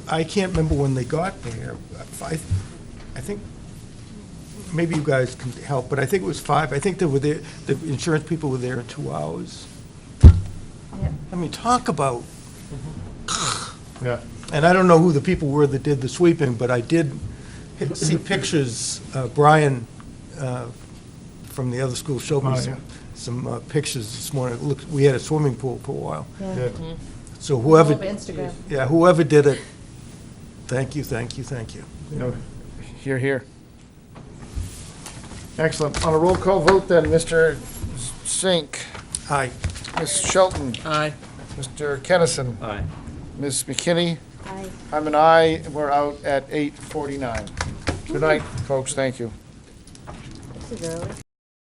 I can't remember when they got there. I think, maybe you guys can help, but I think it was 5. I think they were there, the insurance people were there in 2 hours. Yeah. I mean, talk about, Yeah. and I don't know who the people were that did the sweeping, but I did see pictures, Brian from the other school showed me Oh, yeah. some pictures this morning. Look, we had a swimming pool for a while. Yeah. So whoever, All over Instagram. yeah, whoever did it, thank you, thank you, thank you. Hear, hear. Excellent. On a roll call vote then, Mr. Zink, Aye. Ms. Shelton, Aye. Mr. Kennison, Aye. Ms. McKinney. Aye. I'm an aye, and we're out at 8:49. Good night, folks, thank you. This is early.